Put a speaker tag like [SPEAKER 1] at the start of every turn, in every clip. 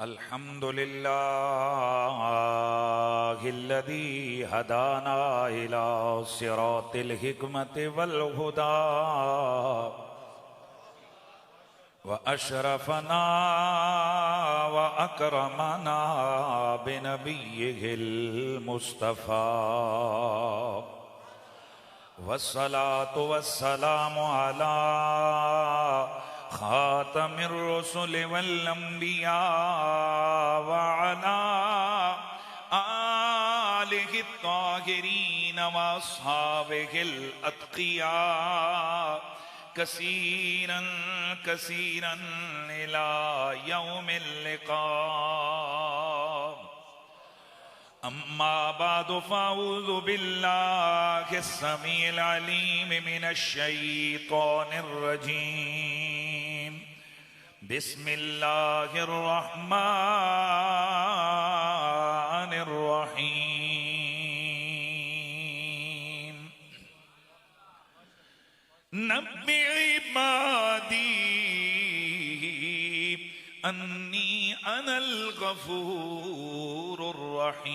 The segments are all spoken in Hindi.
[SPEAKER 1] अल्हम्दुलिल्लाहिल्लज़ी हदाना इला सिरातिल हिकमति वल हुदा व अशरफना व अकरमना बिनबिय्यिहिल मुस्तफ़ा वस्सलातु वस्सलामु अला खातमिर रुसुल वल अंबिया व अला आलिहि त्ताहिरीन व अस्हाबिहिल अत्क़िया कसीरन कसीरन इला यौमिल लिक़ा। अम्मा बादु फ़अऊज़ु बिल्लाहिस समीइल अलीम मिनश शैतानिर रजीम। बिस्मिल्लाहिर रहमानिर रहीम। नब्बि इबादी अन्नी अनल गफूरुर रहीम।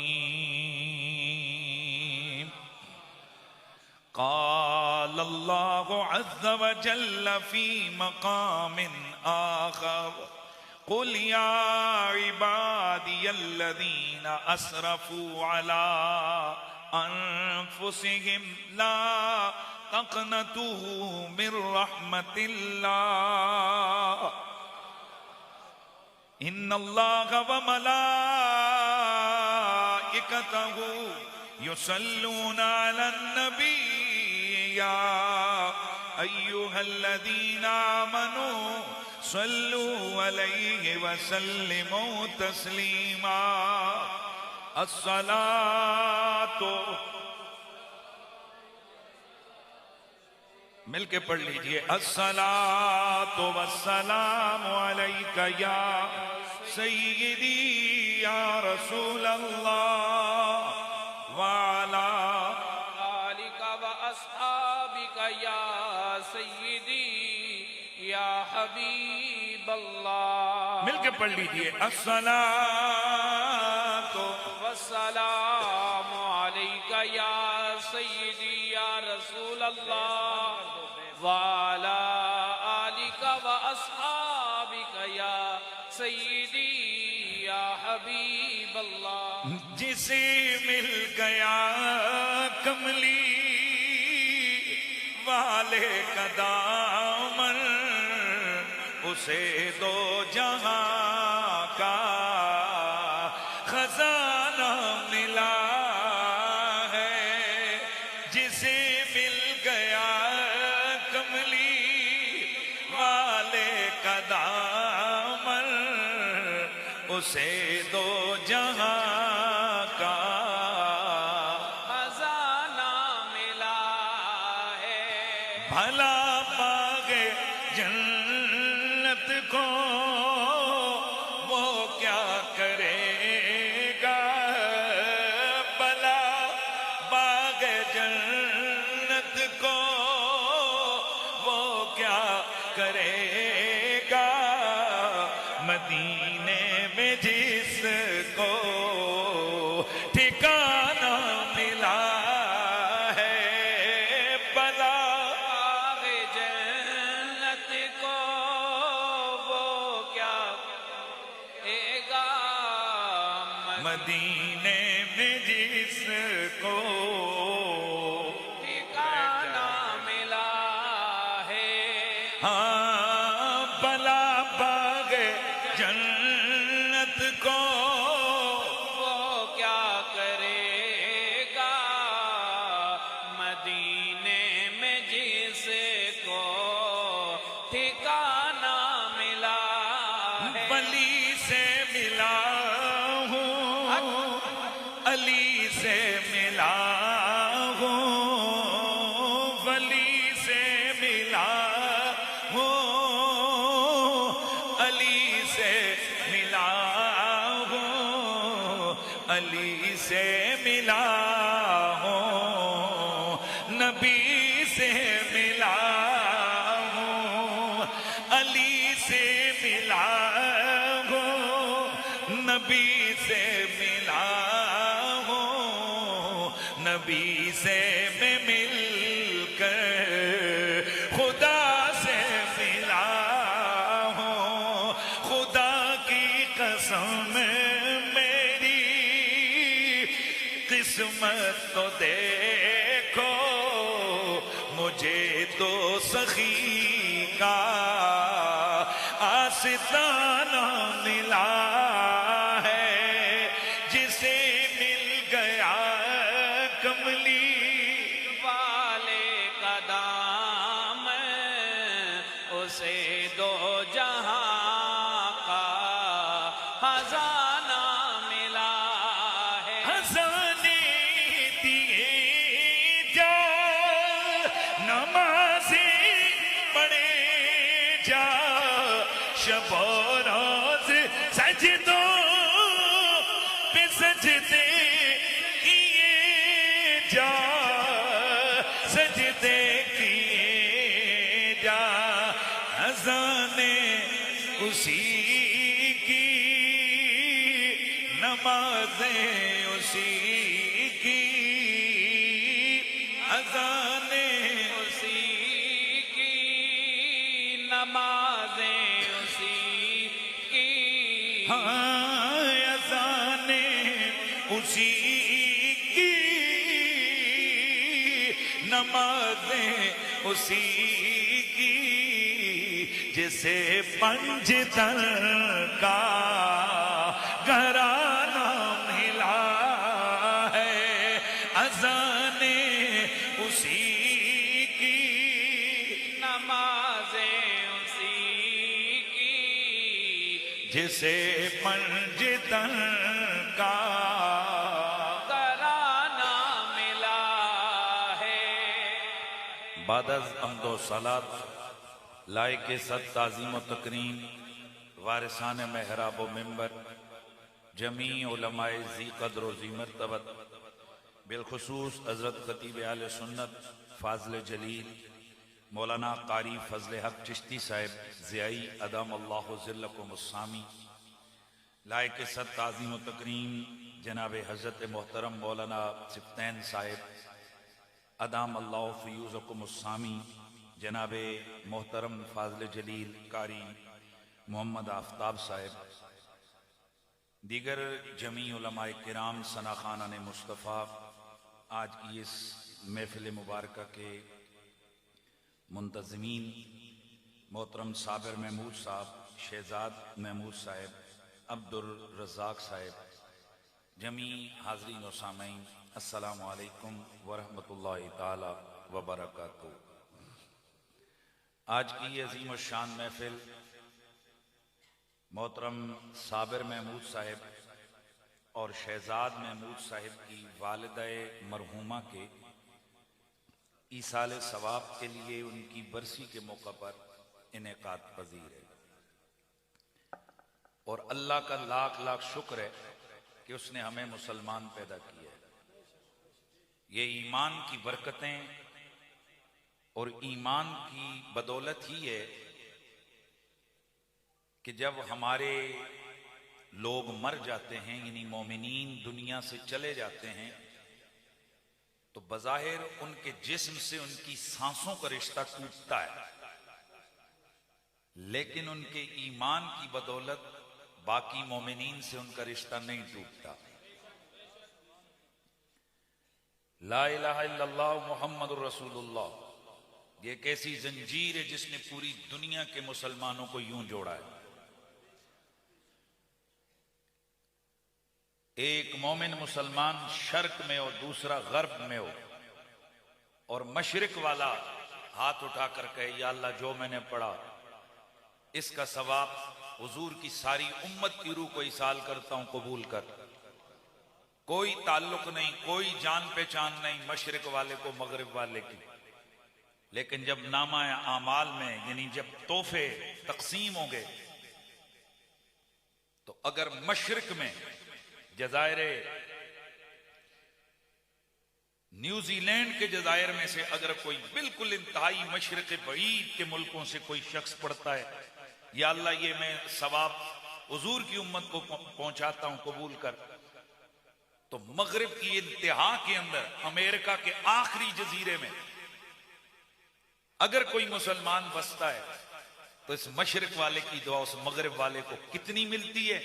[SPEAKER 1] क़ाल अल्लाहु अज़्ज़ व जल्ल फ़ी मक़ामिन आख़र क़ुल या इबादियल्लज़ीना अस्रफ़ू अला अन्फ़ुसिहिम ला तक़नतू मिर रहमतिल्लाह इन्नल्लाह व मलाइकतहु युसल्लूना अलन नबी या अय्युहल्लज़ीना आमनू सल्लू अलैहि व सल्लिमू तस्लीमा। अस्सलातु मिलके पढ़ लीजिए। अस्सलातु वस्सलामु अलैका या सय्यिदी या रसूल अल्लाह व अला
[SPEAKER 2] आलिका व अस्हाबिका या सय्यिदी या हबीब अल्लाह।
[SPEAKER 1] मिलके पढ़ लीजिए। अस्सलातु
[SPEAKER 2] वस्सलामु अलैका या सय्यिदी या रसूल अल्लाह व अला आलिका व अस्हाबिका या सय्यिदी या हबीब अल्लाह।
[SPEAKER 1] जिसे मिल गया कमली वाले का दामन उसे दो जहां का खजाना मिला है। जिसे मिल गया कमली वाले का दामन उसे दो जहां का
[SPEAKER 2] खजाना मिला है।
[SPEAKER 1] भला पागे जन्नत को वो क्या करेगा। भला पागे जन्नत को वो क्या करेगा। मदीने में जिसको ठिकाना मिला है। भला
[SPEAKER 2] आगे जन्नत को वो क्या करेगा।
[SPEAKER 1] मदीने में जिसको
[SPEAKER 2] ठिकाना मिला है।
[SPEAKER 1] हाँ भला बाग जन्नत को
[SPEAKER 2] वो क्या करेगा। मदीने में जिसको ठिकाना मिला है।
[SPEAKER 1] वली से मिला हूँ अली से मिला हूँ। वली से मिला हूँ अली से मिला हूँ। अली से मिला हूँ नबी से मिला हूँ। अली से मिला हूँ नबी से मिला हूँ, नबी से मैं मिलकर खुदा से मिला हूँ। खुदा की कसम मेरी किस्मत तो देखो, मुझे तो सखी का आस्ताना मिला है, जिसे मिल गया कमली
[SPEAKER 2] वाले का दाम, उसे दो जहां का खजाना मिला है।
[SPEAKER 1] हंसाने दिए जा, नमाज़ें पढ़े जा, शब रोज सजदों पे सजदे किए जा, सजदे किए जा। अज़ाने उसी की, नमाज़ें उसी की, अज़ाने
[SPEAKER 2] उसी की नमाजें उसी की।
[SPEAKER 1] हाँ, अज़ाने उसी की, नमाज़ें उसी की, जिसे पंजतन का घराना मिला है। अज़ाने उसी की,
[SPEAKER 2] नमाजें उसी की।
[SPEAKER 1] जिसे पंजतन का
[SPEAKER 2] घराना मिला है।
[SPEAKER 1] बादज़ अम्दो सलात लायके सद ताज़ीम व तकरीम वारिसान महराब व मिंबर जमी उलमाए ज़ी क़द्र व ज़ी मर्तबत, बिलखुसूस हज़रत ख़तीब आले सुन्नत फ़ाज़िल जलील मौलाना कारी फ़ज़ल हक़ चिश्ती साहिब ज़ियाई अदाम अल्लाहु ज़िल्लकुम अस्सामी, लायके सद ताज़ीम व तकरीम जनाब हज़रत मोहतरम मौलाना सिफ्तैन साहिब अदाम अल्लाहु फ़यूज़कुम अस्सामी, जनाब मोहतरम फ़ाज़िल जलील कारी मोहम्मद आफ्ताब साहिब, दीगर जमी उलमाए किराम सनाखाना ने मुस्तफ़ा, आज की इस महफ़िल मुबारक के मुंतज़मीन मोहतरम साबिर महमूद साहब, शहजाद महमूद साहिब, अब्दुल रज़ाक साहिब, जमी हाज़रीन व सामईन, अस्सलामु अलैकुम व रहमतुल्लाहि ताला व बरकातुहू। आज की अजीम और शान महफिल मोहतरम साबिर महमूद साहिब और शहजाद महमूद साहिब की वालिदाए मरहूमा के ईसाल सवाब के लिए उनकी बरसी के मौका पर इनेकाद पजीर है, और अल्लाह का लाख लाख शुक्र है कि उसने हमें मुसलमान पैदा किया है। ये ईमान की बरकतें और ईमान की बदौलत ही है कि जब हमारे लोग मर जाते हैं, यानी मोमिनीन दुनिया से चले जाते हैं, तो बज़ाहिर उनके जिस्म से उनकी सांसों का रिश्ता टूटता है, लेकिन उनके ईमान की बदौलत बाकी मोमिनीन से उनका रिश्ता नहीं टूटता। ला इलाहा इल्लल्लाह मुहम्मदुर रसूलुल्लाह, ये एक ऐसी जंजीर है जिसने पूरी दुनिया के मुसलमानों को यूं जोड़ा है। एक मोमिन मुसलमान शर्क में और दूसरा गर्ब में हो, और मशरिक वाला हाथ उठाकर कहे या अल्लाह जो मैंने पढ़ा इसका सवाब हुजूर की सारी उम्मत की रूह को इसाल करता हूं, कबूल कर। कोई ताल्लुक नहीं, कोई जान पहचान नहीं मशरिक वाले को मगरिब वाले की। लेकिन जब नामा आमाल में, यानी जब तोहफे तकसीम होंगे, तो अगर मशरिक में जज़ायर न्यूजीलैंड के जज़ायर में से अगर कोई बिल्कुल इंतहाई मशरिक बईद के मुल्कों से कोई शख्स पढ़ता है या अल्लाह ये मैं सवाब हुजूर की उम्मत को पहुंचाता हूं, कबूल कर। तो मगरिब की इंतहा के अंदर अमेरिका के आखिरी जजीरे में अगर कोई मुसलमान बसता है तो इस मशरिक वाले की दुआ उस मगरिब वाले को कितनी मिलती है।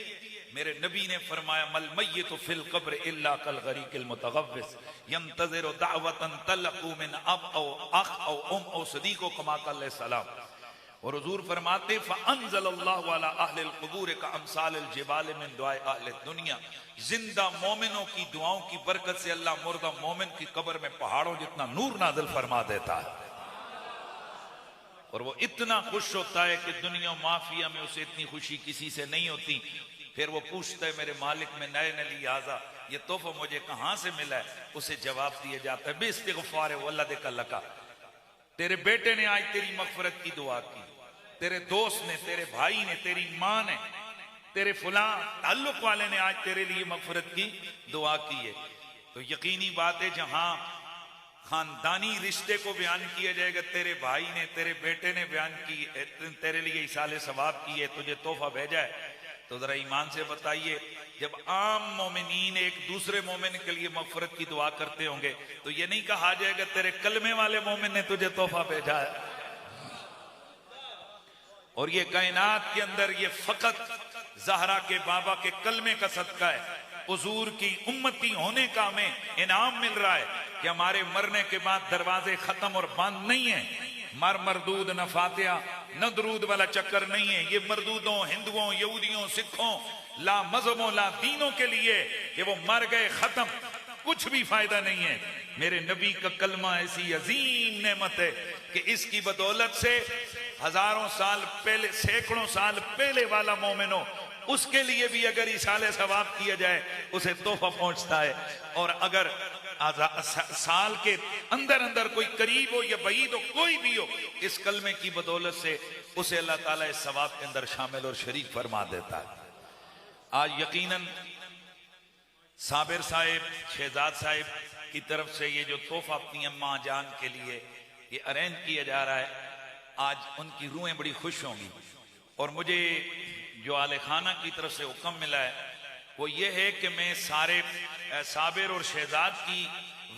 [SPEAKER 1] मेरे नबी ने फरमाया मल मय्यितु फिल कब्र इल्ला कल गरीकिल मुतगव्विस यंतज़िरु दावतन तलक़ू मिन अब औ अख औ उम औ सदीक़ो कमा क़ल सलाम। और हुजूर फरमाते फ़अंज़लल्लाहु अला अहलिल क़ुबूर का अमसालिल जिबाल मिन दुआए अहलिद दुनिया। जिंदा मोमिनों की दुआओं की बरकत से अल्लाह मुर्दा मोमिन की कब्र में पहाड़ों जितना नूर नाज़िल फरमा देता है। और वो इतना खुश होता है कि दुनिया माफिया में उसे इतनी खुशी किसी से नहीं होती। फिर वो पूछता है मेरे मालिक में नए नली आजा, ये तोहफा मुझे कहां से मिला है। उसे जवाब दिया जाता है बेइस्तिग़फ़ार वल्लद का लका, तेरे बेटे ने आज तेरी मग़फ़िरत की दुआ की, तेरे दोस्त ने, तेरे भाई ने, तेरी माँ ने, तेरे फुला ताल्लुक वाले ने आज तेरे लिए मग़फ़िरत की दुआ की है। तो यकीनी बात है जहां खानदानी रिश्ते को बयान किया जाएगा, तेरे भाई ने, तेरे बेटे ने बयान की, तेरे लिए इसाले सवाब की है, तुझे तोहफा भेजा है। तो जरा ईमान से बताइए, जब आम मोमिनीन एक दूसरे मोमिन के लिए मग़फ़िरत की दुआ करते होंगे तो ये नहीं कहा जाएगा तेरे कलमे वाले मोमिन ने तुझे तोहफा भेजा है। और ये कायनात के अंदर ये फकत ज़हरा के बाबा के कलमे का सदका है। हुजूर की उम्मती होने का हमें इनाम मिल रहा है कि हमारे मरने के बाद दरवाजे खत्म और बंद नहीं है। मरदूद न फातिहा न दरूद वाला चक्कर नहीं है। ये मरदूदों, हिंदुओं, यहूदियों, सिखों, ला मजहबों, ला दीनों के लिए कि वो मर गए, खत्म, कुछ भी फायदा नहीं है। मेरे नबी का कलमा ऐसी अजीम नेमत है कि इसकी बदौलत से हजारों साल पहले, सैकड़ों साल पहले वाला मोमिनो, उसके लिए भी अगर इसाले सवाब किया जाए उसे तोहफा पहुंचता है। और अगर साल के अंदर अंदर कोई करीब हो या बईद हो, कोई भी हो, इस कलमे की बदौलत से उसे अल्लाह ताला इस सवाब के अंदर शामिल और शरीक फरमा देता है। आज यकीनन साबिर साहिब, शहजाद साहिब की तरफ से ये जो तोहफा अपनी अम्मा जान के लिए ये अरेंज किया जा रहा है, आज उनकी रूहें बड़ी खुश होंगी। और मुझे जो आले खाना की तरफ से हुक्म मिला है वो ये है कि मैं सारे साबिर और शहजाद की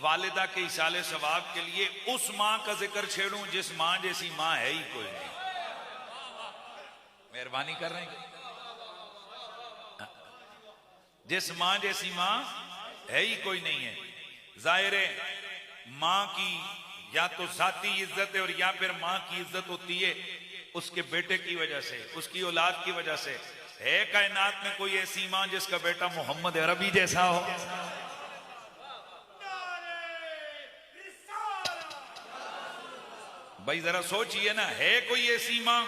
[SPEAKER 1] वालिदा के इसाले सवाब के लिए उस माँ का जिक्र छेड़ूं जिस माँ जैसी माँ है ही कोई नहीं। मेहरबानी कर रहे हैं, जिस माँ जैसी माँ है ही कोई नहीं है। जाहिर है माँ की या तो जाती इज्जत है और या फिर माँ की इज्जत होती है उसके बेटे की वजह से, उसकी औलाद की वजह से। है कायनात में कोई ऐसी मां जिसका बेटा मोहम्मद अरबी जैसा हो? भाई जरा सोचिए ना, है कोई ऐसी मां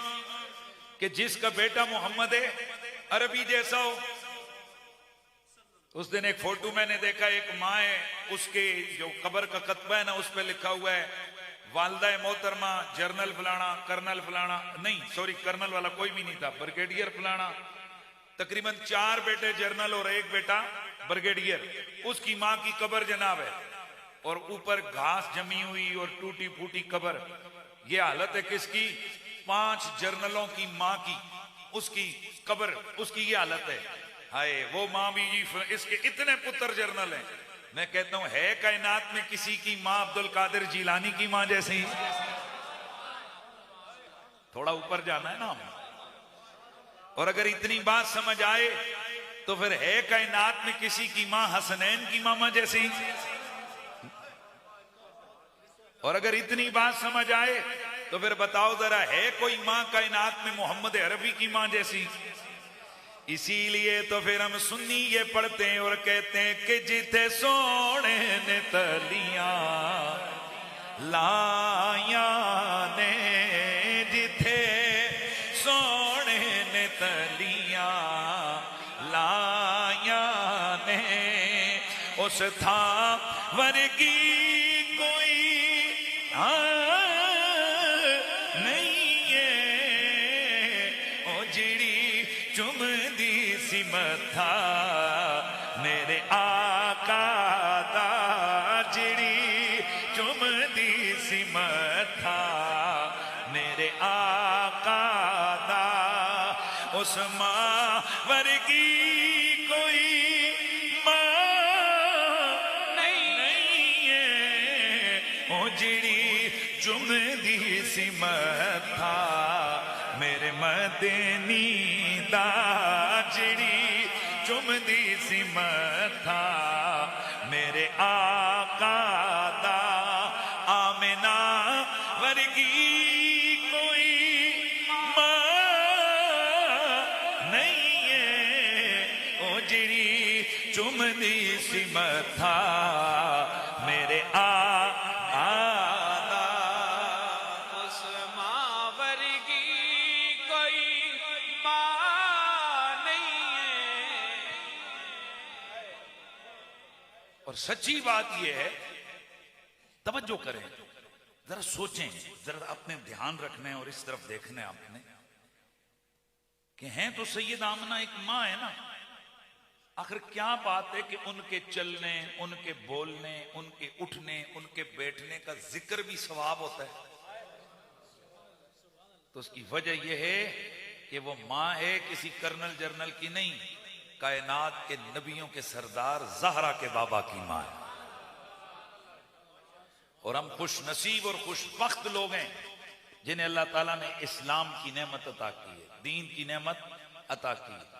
[SPEAKER 1] कि जिसका बेटा मोहम्मद अरबी जैसा हो? उस दिन एक फोटो मैंने देखा, एक माँ है, उसके जो कब्र का कतबा है ना, उस पर लिखा हुआ है वालदा मोहतरमा जनरल फलाना, कर्नल फलाना, नहीं सॉरी कर्नल वाला कोई भी नहीं था, ब्रिगेडियर फलाना। तकरीबन 4 बेटे जनरल और 1 बेटा ब्रिगेडियर। उसकी माँ की कब्र जनाब है और ऊपर घास जमी हुई और टूटी फूटी कब्र। ये हालत है किसकी? 5 जनरलों की माँ की, उसकी कब्र, उसकी ये हालत है। हाय वो माँ भी जी, इसके इतने पुत्र जनरल हैं। मैं कहता हूं है कायनात में किसी की माँ अब्दुल कादिर जिलानी की माँ जैसी? थोड़ा ऊपर जाना है ना हम। और अगर इतनी बात समझ आए तो फिर है कायनात में किसी की माँ हसनैन की मामा जैसी? और अगर इतनी बात समझ आए तो फिर बताओ जरा, है कोई माँ कायनात में मोहम्मद अरबी की माँ जैसी? इसीलिए तो फिर हम सुन्नी ये पढ़ते हैं और कहते हैं कि जिथे सोने ने तलियां लाया ने, जिथे सोने ने तलियां लाया ने, उस था वर्गी कोई नहीं है। ओ जिड़ी चुमदी सी मथा मेरे आका दा, जिड़ी चुमदी सी मथा मेरे आका दा, उस मां वर्गी कोई मां नहीं है ओ जिड़ी चुमदी सी मथा मेरे मदनी दा जिड़ी चुमदी सी मथा मेरे आका दा आमिना वर्गी कोई मां नहीं है ओ जिड़ी चुमदी सी मथा मेरे आका
[SPEAKER 2] उस मां वर्गी कोई मां नहीं है।
[SPEAKER 1] और सच्ची बात यह है, तवज्जो करें, जरा सोचें, जरा अपने ध्यान रखने और इस तरफ देखने आपने कि हैं तो सैयद आमना एक मां है ना। आखिर क्या बात है कि उनके चलने, उनके बोलने, उनके उठने, उनके बैठने का जिक्र भी सवाब होता है। तो उसकी वजह यह है कि वो मां है किसी कर्नल जर्नल की नहीं, कायनात के नबियों के सरदार ज़हरा के बाबा की मां है। और हम खुश नसीब और खुशबख्त लोग हैं जिन्हें अल्लाह ताला ने इस्लाम की नेमत अता की है, दीन की नेमत अता की है।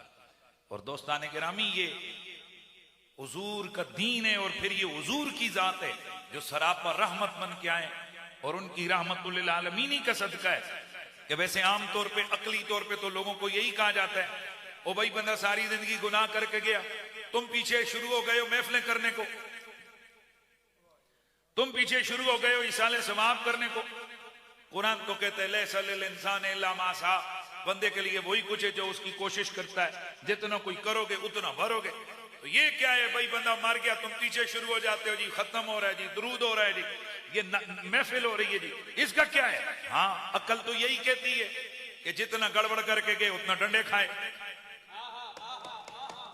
[SPEAKER 1] और दोस्ताने गिरामी, ये हुजूर का दीन है और फिर ये हुजूर की जात है जो सरापा रहमत बन के आए और उनकी रहमतुल आलमीनी का सदका है। कि वैसे आम तौर पे, अकली तौर पे तो लोगों को यही कहा जाता है, ओ भाई बंदा सारी जिंदगी गुनाह करके गया, तुम पीछे शुरू हो गए हो महफिलें करने को, तुम पीछे शुरू हो गए हो इसाले सवाब करने को। कुरान तो कहते हैं लैसल इंसान इल्ला मा सा, बंदे के लिए वही कुछ है जो उसकी कोशिश करता है, जितना कोई करोगे उतना भरोगे। तो ये क्या है भाई, बंदा मर गया तुम पीछे शुरू हो जाते हो जी, खत्म हो रहा है जी, दुरूद हो रहा है जी, ये महफिल हो रही है जी, इसका क्या है? हाँ, अक्ल तो यही कहती है कि जितना गड़बड़ करके गए उतना डंडे खाए।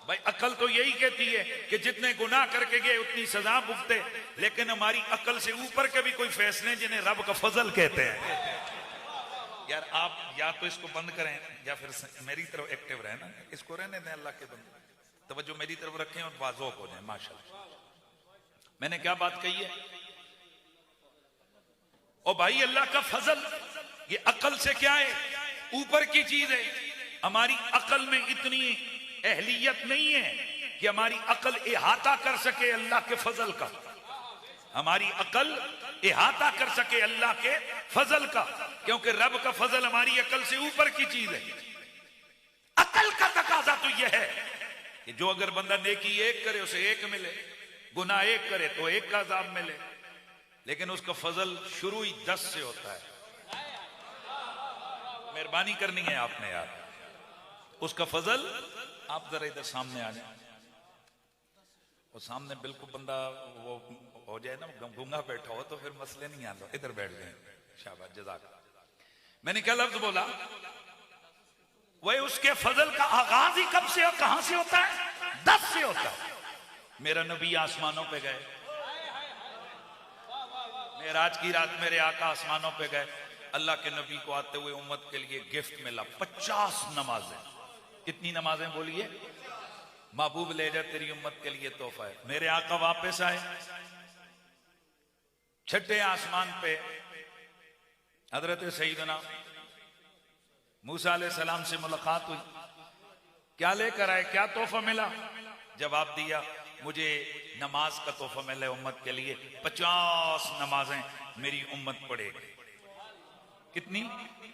[SPEAKER 1] भाई अकल तो यही कहती है कि जितने गुनाह करके गए उतनी सजा भुगते। लेकिन हमारी अकल से ऊपर के भी कोई फैसले जिन्हें रब का फजल कहते हैं। यार आप या तो इसको बंद करें या फिर मेरी तरफ एक्टिव रहे ना, इसको रहने दें अल्लाह के बंदे, तवज्जो मेरी तरफ रखें और बाज़ोक हो जाए माशाल्लाह। मैंने क्या बात कही है? ओ भाई अल्लाह का फजल ये अकल से क्या है, ऊपर की चीज है। हमारी अकल में इतनी अहलियत नहीं है कि हमारी अकल इहाता कर सके अल्लाह के फजल का, हमारी अकल इहाता कर सके अल्लाह के फजल का, क्योंकि रब का फजल हमारी अकल से ऊपर की चीज है। अकल का तकाजा तो यह है कि जो अगर बंदा नेकी एक करे उसे एक मिले, गुनाह एक करे तो एक का अजाब मिले, लेकिन उसका फजल शुरू ही 10 से होता है। मेहरबानी करनी है आपने यार, उसका फजल। आप जरा इधर सामने आ जाए, वो सामने बिल्कुल बंदा वो हो जाए ना, गूंगा बैठा हो तो फिर मसले नहीं आते, इधर बैठ गए, शाबाश जज़ाक। मैंने क्या लफ्ज बोला? वह उसके फजल का आगाज ही कब से और कहां से होता है? 10 से होता है। मेरा नबी आसमानों पे गए, मेराज की रात मेरे आका आसमानों पे गए, अल्लाह के नबी को आते हुए उम्मत के लिए गिफ्ट मिला 50 नमाजें। कितनी नमाजें बोलिए? महबूब ले जा तेरी उम्मत के लिए तोहफा है। मेरे आका वापस आए, छठे आसमान पे हजरत सईदना मूसा अलैहि सलाम से मुलाकात हुई। क्या लेकर आए, क्या तोहफा मिला? जवाब दिया, मुझे नमाज का तोहफा मिला उम्मत के लिए, 50 नमाजें मेरी उम्मत पढ़ेगी। कितनी?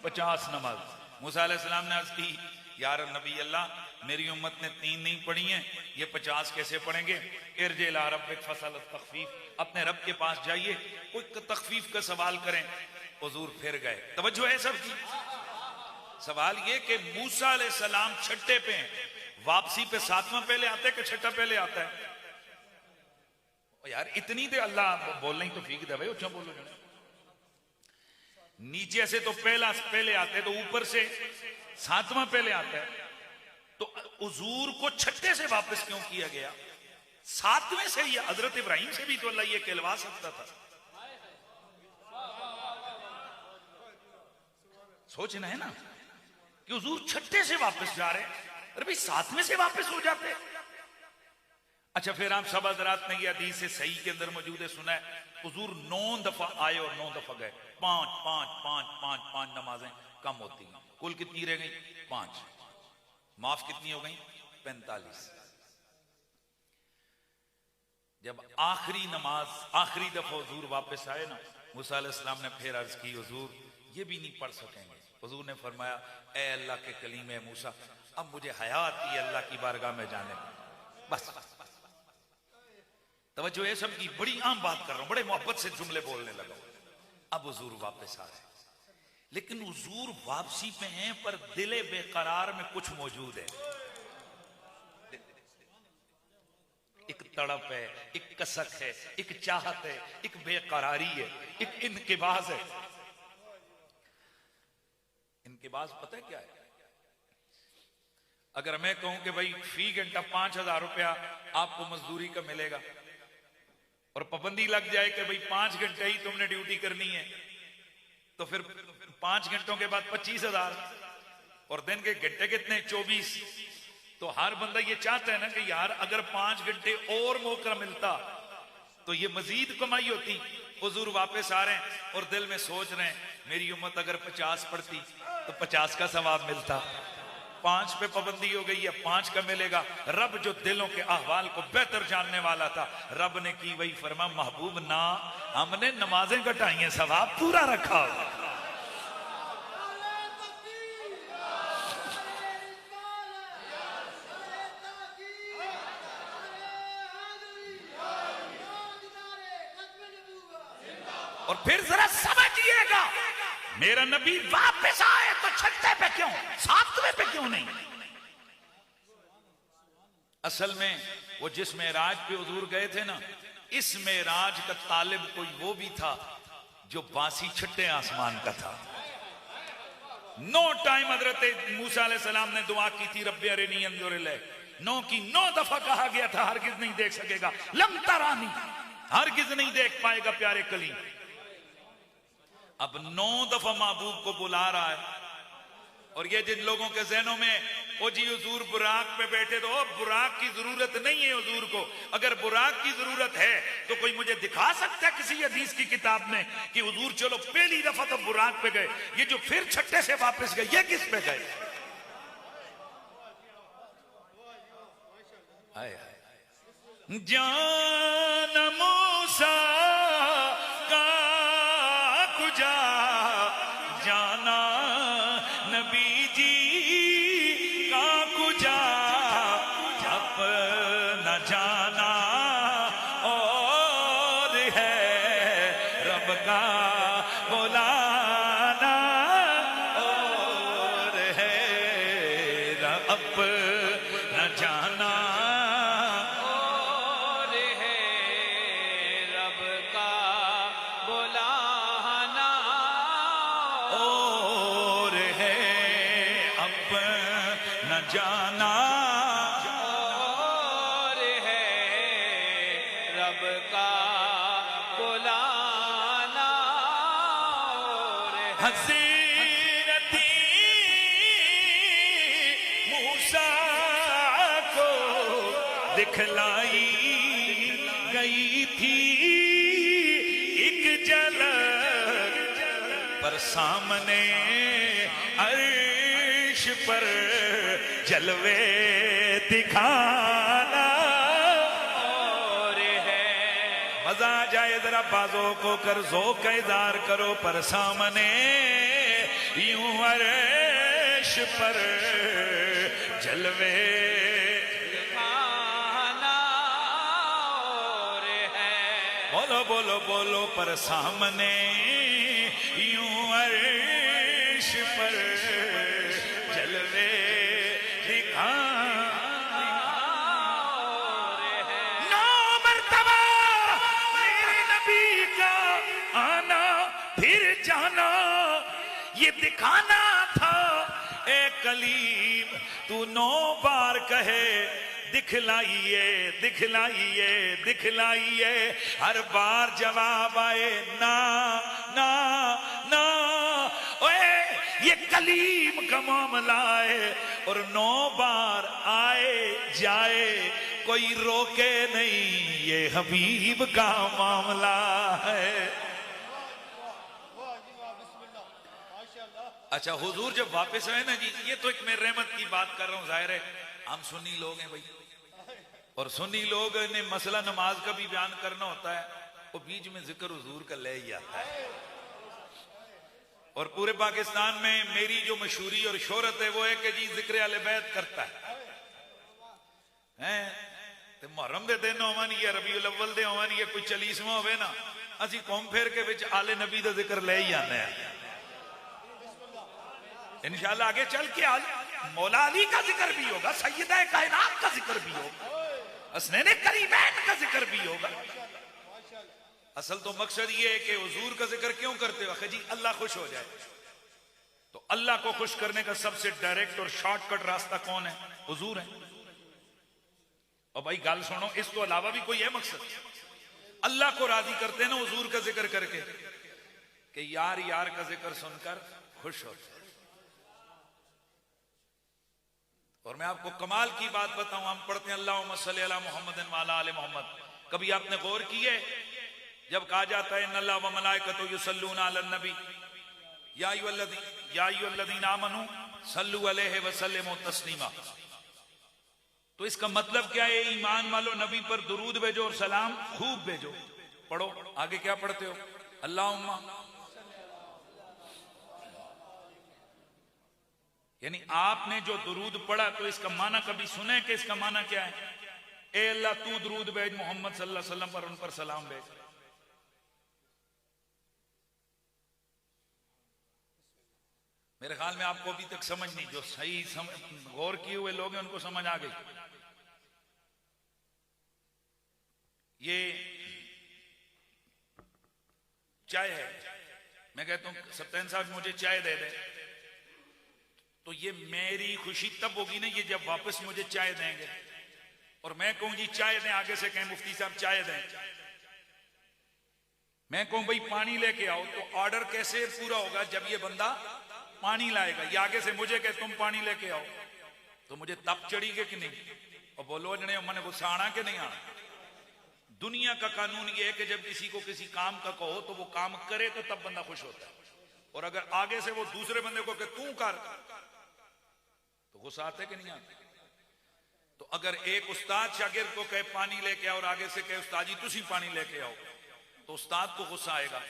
[SPEAKER 1] 50 नमाज। मूसा अलैहि सलाम ने अर्ज की, यार नबी अल्लाह, मेरी उम्मत ने 3 नहीं पढ़ी हैं, ये 50 कैसे पढ़ेंगे? इरजे इला रब्बिक फसल तखफीफ, अपने रब के पास जाइए, कोई तखफीफ का सवाल करें। हुजूर फिर गए। तवज्जो है सबकी? सवाल ये कि मूसा अलैहि सलाम छठे पे हैं, वापसी पे 7वां पहले आता है कि छठा पहले आता है? यार इतनी दे अल्लाह बोलना ही तो फीक दे भाई, अच्छा बोलो। नीचे से तो पहले आते हैं, तो ऊपर से 7वां पहले आता है, तो हुजूर को छठे से वापस क्यों किया गया? 7वें से? या हजरत इब्राहिम से भी तो अल्लाह ये कहलवा सकता था। सोचना है ना कि हुजूर छठे से वापस जा रहे हैं। अरे भाई साथ में से वापस हो जाते। अच्छा फिर आप सब हजरात ने ये हदीस से सही के अंदर मौजूद है, सुना है हुजूर 9 दफा आए और 9 दफा गए। 5 5 5 5 5 नमाजें कम होती हैं, कुल कितनी रह गई? 5। माफ कितनी हो गई? 45। जब आखिरी नमाज आखिरी दफा हुजूर वापस आए ना, मूसा अलैहिस्सलाम ने फिर अर्ज की हुजूर ये भी नहीं पढ़ सकेंगे। हुजूर ने फरमाया ए अल्लाह के कलीम है मूसा, अब मुझे हया आती है अल्लाह की बारगाह में जाने में। बस तवज्जो है सब की, बड़ी आम बात कर रहा हूं, बड़े मोहब्बत से जुमले बोलने लगा। अब हुजूर वापस आ रहे, लेकिन हुजूर वापसी पे हैं पर दिले बेकरार में कुछ मौजूद है। एक तड़प है, एक कसक है, एक चाहत है, एक बेकरारी है, एक इनकिबाज है। इनकिबाज पता है क्या है? अगर मैं कहूं कि भाई फी घंटा 5000 रुपया आपको मजदूरी का मिलेगा और पाबंदी लग जाए कि भाई 5 घंटे ही तुमने ड्यूटी करनी है, तो फिर 5 घंटों के बाद 25,000 और दिन के घंटे कितने? 24। तो हर बंदा ये चाहता है ना कि यार अगर 5 घंटे और मौका मिलता तो ये मजीद कमाई होती। हुजूर वापस आ रहे हैं और दिल में सोच रहे हैं मेरी उम्मत अगर 50 पढ़ती तो 50 का सवाब मिलता। 5 पे पाबंदी हो गई है, 5 का मिलेगा। रब जो दिलों के अहवाल को बेहतर जानने वाला था, रब ने की वही फरमा महबूब ना हमने नमाजें घटाई हैं, सवाब पूरा रखा। और फिर जरा समझिएगा, मेरा नबी वापस आए तो 6 पे क्यों, 7वें पे क्यों नहीं? असल में वो जिस मेराज पे हुजूर गए थे ना, इस मेराज का तालिब कोई वो भी था जो बासी छठे आसमान का था। 9 टाइम हजरत मूसा अलैहिस्सलाम ने दुआ की थी रब्बे अरिनी अंजुर इलैक। 9 की 9 दफा कहा गया था हरगिज नहीं देख सकेगा, लम तरानी, हरगिज नहीं देख पाएगा प्यारे कलीम। अब 9 दफा महबूब को बुला रहा है। और ये जिन लोगों के जहनों में ओ जी हुजूर बुराक पे बैठे, तो बुराक की जरूरत नहीं है हुजूर को। अगर बुराक की जरूरत है तो कोई मुझे दिखा सकता है किसी हदीस की किताब में कि हुजूर चलो पहली दफा तो बुराक पे गए, ये जो फिर 6 से वापस गए ये किस पे गए? हाय हाय जान मूसा का कुजा जाना नबी जी का कुजा, अपना जाना और है रब का बुलाना और है अपना जाना
[SPEAKER 2] और है रब का बुलाना
[SPEAKER 1] और है अपना जाना
[SPEAKER 2] और है रब का बुलाना और है
[SPEAKER 1] हज़रती मूसा को दिखलाई गई थी एक झलक, पर सामने अर्श पर जलवे दिखाना
[SPEAKER 2] और है
[SPEAKER 1] मजा आ जाए जरा बाजों को कर ज़ौक़ का इज़हार करो, पर सामने यूं अर्श पर जलवे
[SPEAKER 2] खाना और है
[SPEAKER 1] बोलो बोलो बोलो, पर सामने यूं अर्श पर जलवे दिखाना
[SPEAKER 2] और है
[SPEAKER 1] 9 मर्तबा मेरे नबी का आना फिर जाना ये दिखाना था। ए कलीम तू 9 बार कहे दिखलाइए दिखलाइए दिखलाइए, हर बार जवाब आए ना ना ना। ओए ये कलीम का मामला है और 9 बार आए जाए कोई रोके नहीं, ये हबीब का मामला है। अच्छा हुजूर जब वापस आए ना जी, ये तो एक मैं रहमत की बात कर रहा हूं, जाहिर है हम सुन्नी लोग हैं भाई, और सुन्नी लोग ने मसला नमाज का भी बयान करना होता है, वो बीच में जिक्र हुजूर का ले ही आता है। और पूरे पाकिस्तान में मेरी जो मशहूरी और शोहरत है वो है कि जी जिक्र आले बैत करता है ते मुहर्रम दे दिन होवन या रबीउल अव्वल दे होवन या कोई 40वां होवे ना, असी घूम फिर के विच आले नबी का जिक्र ले ही आने हैं। इंशाल्लाह आगे चल के आज मौला अली का जिक्र भी होगा, सैयदा कायनात का जिक्र भी होगा, हसनैन करीमैन का जिक्र भी होगा। असल तो मकसद ये है कि हुजूर का जिक्र क्यों करते हो जी, अल्लाह खुश हो जाए। तो अल्लाह को खुश करने का सबसे डायरेक्ट और शॉर्टकट रास्ता कौन है? हुजूर है। और भाई गल सुनो, इस तो अलावा भी कोई है मकसद? अल्लाह को राजी करते हैं ना हुजूर का जिक्र करके कि यार यार का जिक्र सुनकर खुश होते। और मैं आपको कमाल की बात बताऊं, हम पढ़ते हैं अल्लाहुम्मा सल्ली अला मुहम्मद व अला आले मोहम्मद, कभी आपने गौर किए जब कहा जाता है इन्नल्लाह व मलाइकतहु युसल्लूना अलन नबी या अय्युहल्लज़ीना आमनू सल्लू अलैहि व सल्लिमू तस्लीमा, तो इसका मतलब क्या है? ईमान वालों नबी पर दुरूद भेजो और सलाम खूब भेजो। पढ़ो आगे क्या पढ़ते हो? अल्लाहुम्मा, यानी आपने जो दुरूद पढ़ा तो इसका माना कभी सुने कि इसका माना क्या है? ए अल्लाह तू दुरूद भेज मोहम्मद सल्लल्लाहु अलैहि वसल्लम पर, उन पर सलाम भेज। मेरे ख्याल में आपको अभी तक समझ नहीं, जो सही गौर किए हुए लोग हैं उनको समझ आ गई। ये चाय है, मैं कहता हूं सत्यान साहब मुझे चाय दे दे, तो ये मेरी खुशी तब होगी ना ये जब वापस मुझे चाय देंगे, और मैं कहूं जी चाय दें, आगे से कहें मुफ्ती साहब चाय दें। मैं कहूं भाई पानी लेके आओ, तो ऑर्डर कैसे पूरा होगा? जब ये बंदा पानी लाएगा, ये आगे से मुझे कहे तुम पानी लेके आओ, तो मुझे तप चढ़ी कि नहीं? और बोलो जने मैंने गुस्सा आना कि नहीं आना? दुनिया का कानून ये है कि जब किसी को किसी काम का कहो तो वो काम करे तो तब बंदा खुश होता है, और अगर आगे से वो दूसरे बंदे को कहे तू कर तो गुस्सा आता है कि नहीं आता? तो अगर एक उस्ताद शागिर्द को कहे पानी लेके आओ और आगे से कहे उस्ताद जी तुसी पानी लेके आओ, तो उस्ताद को गुस्सा आएगा।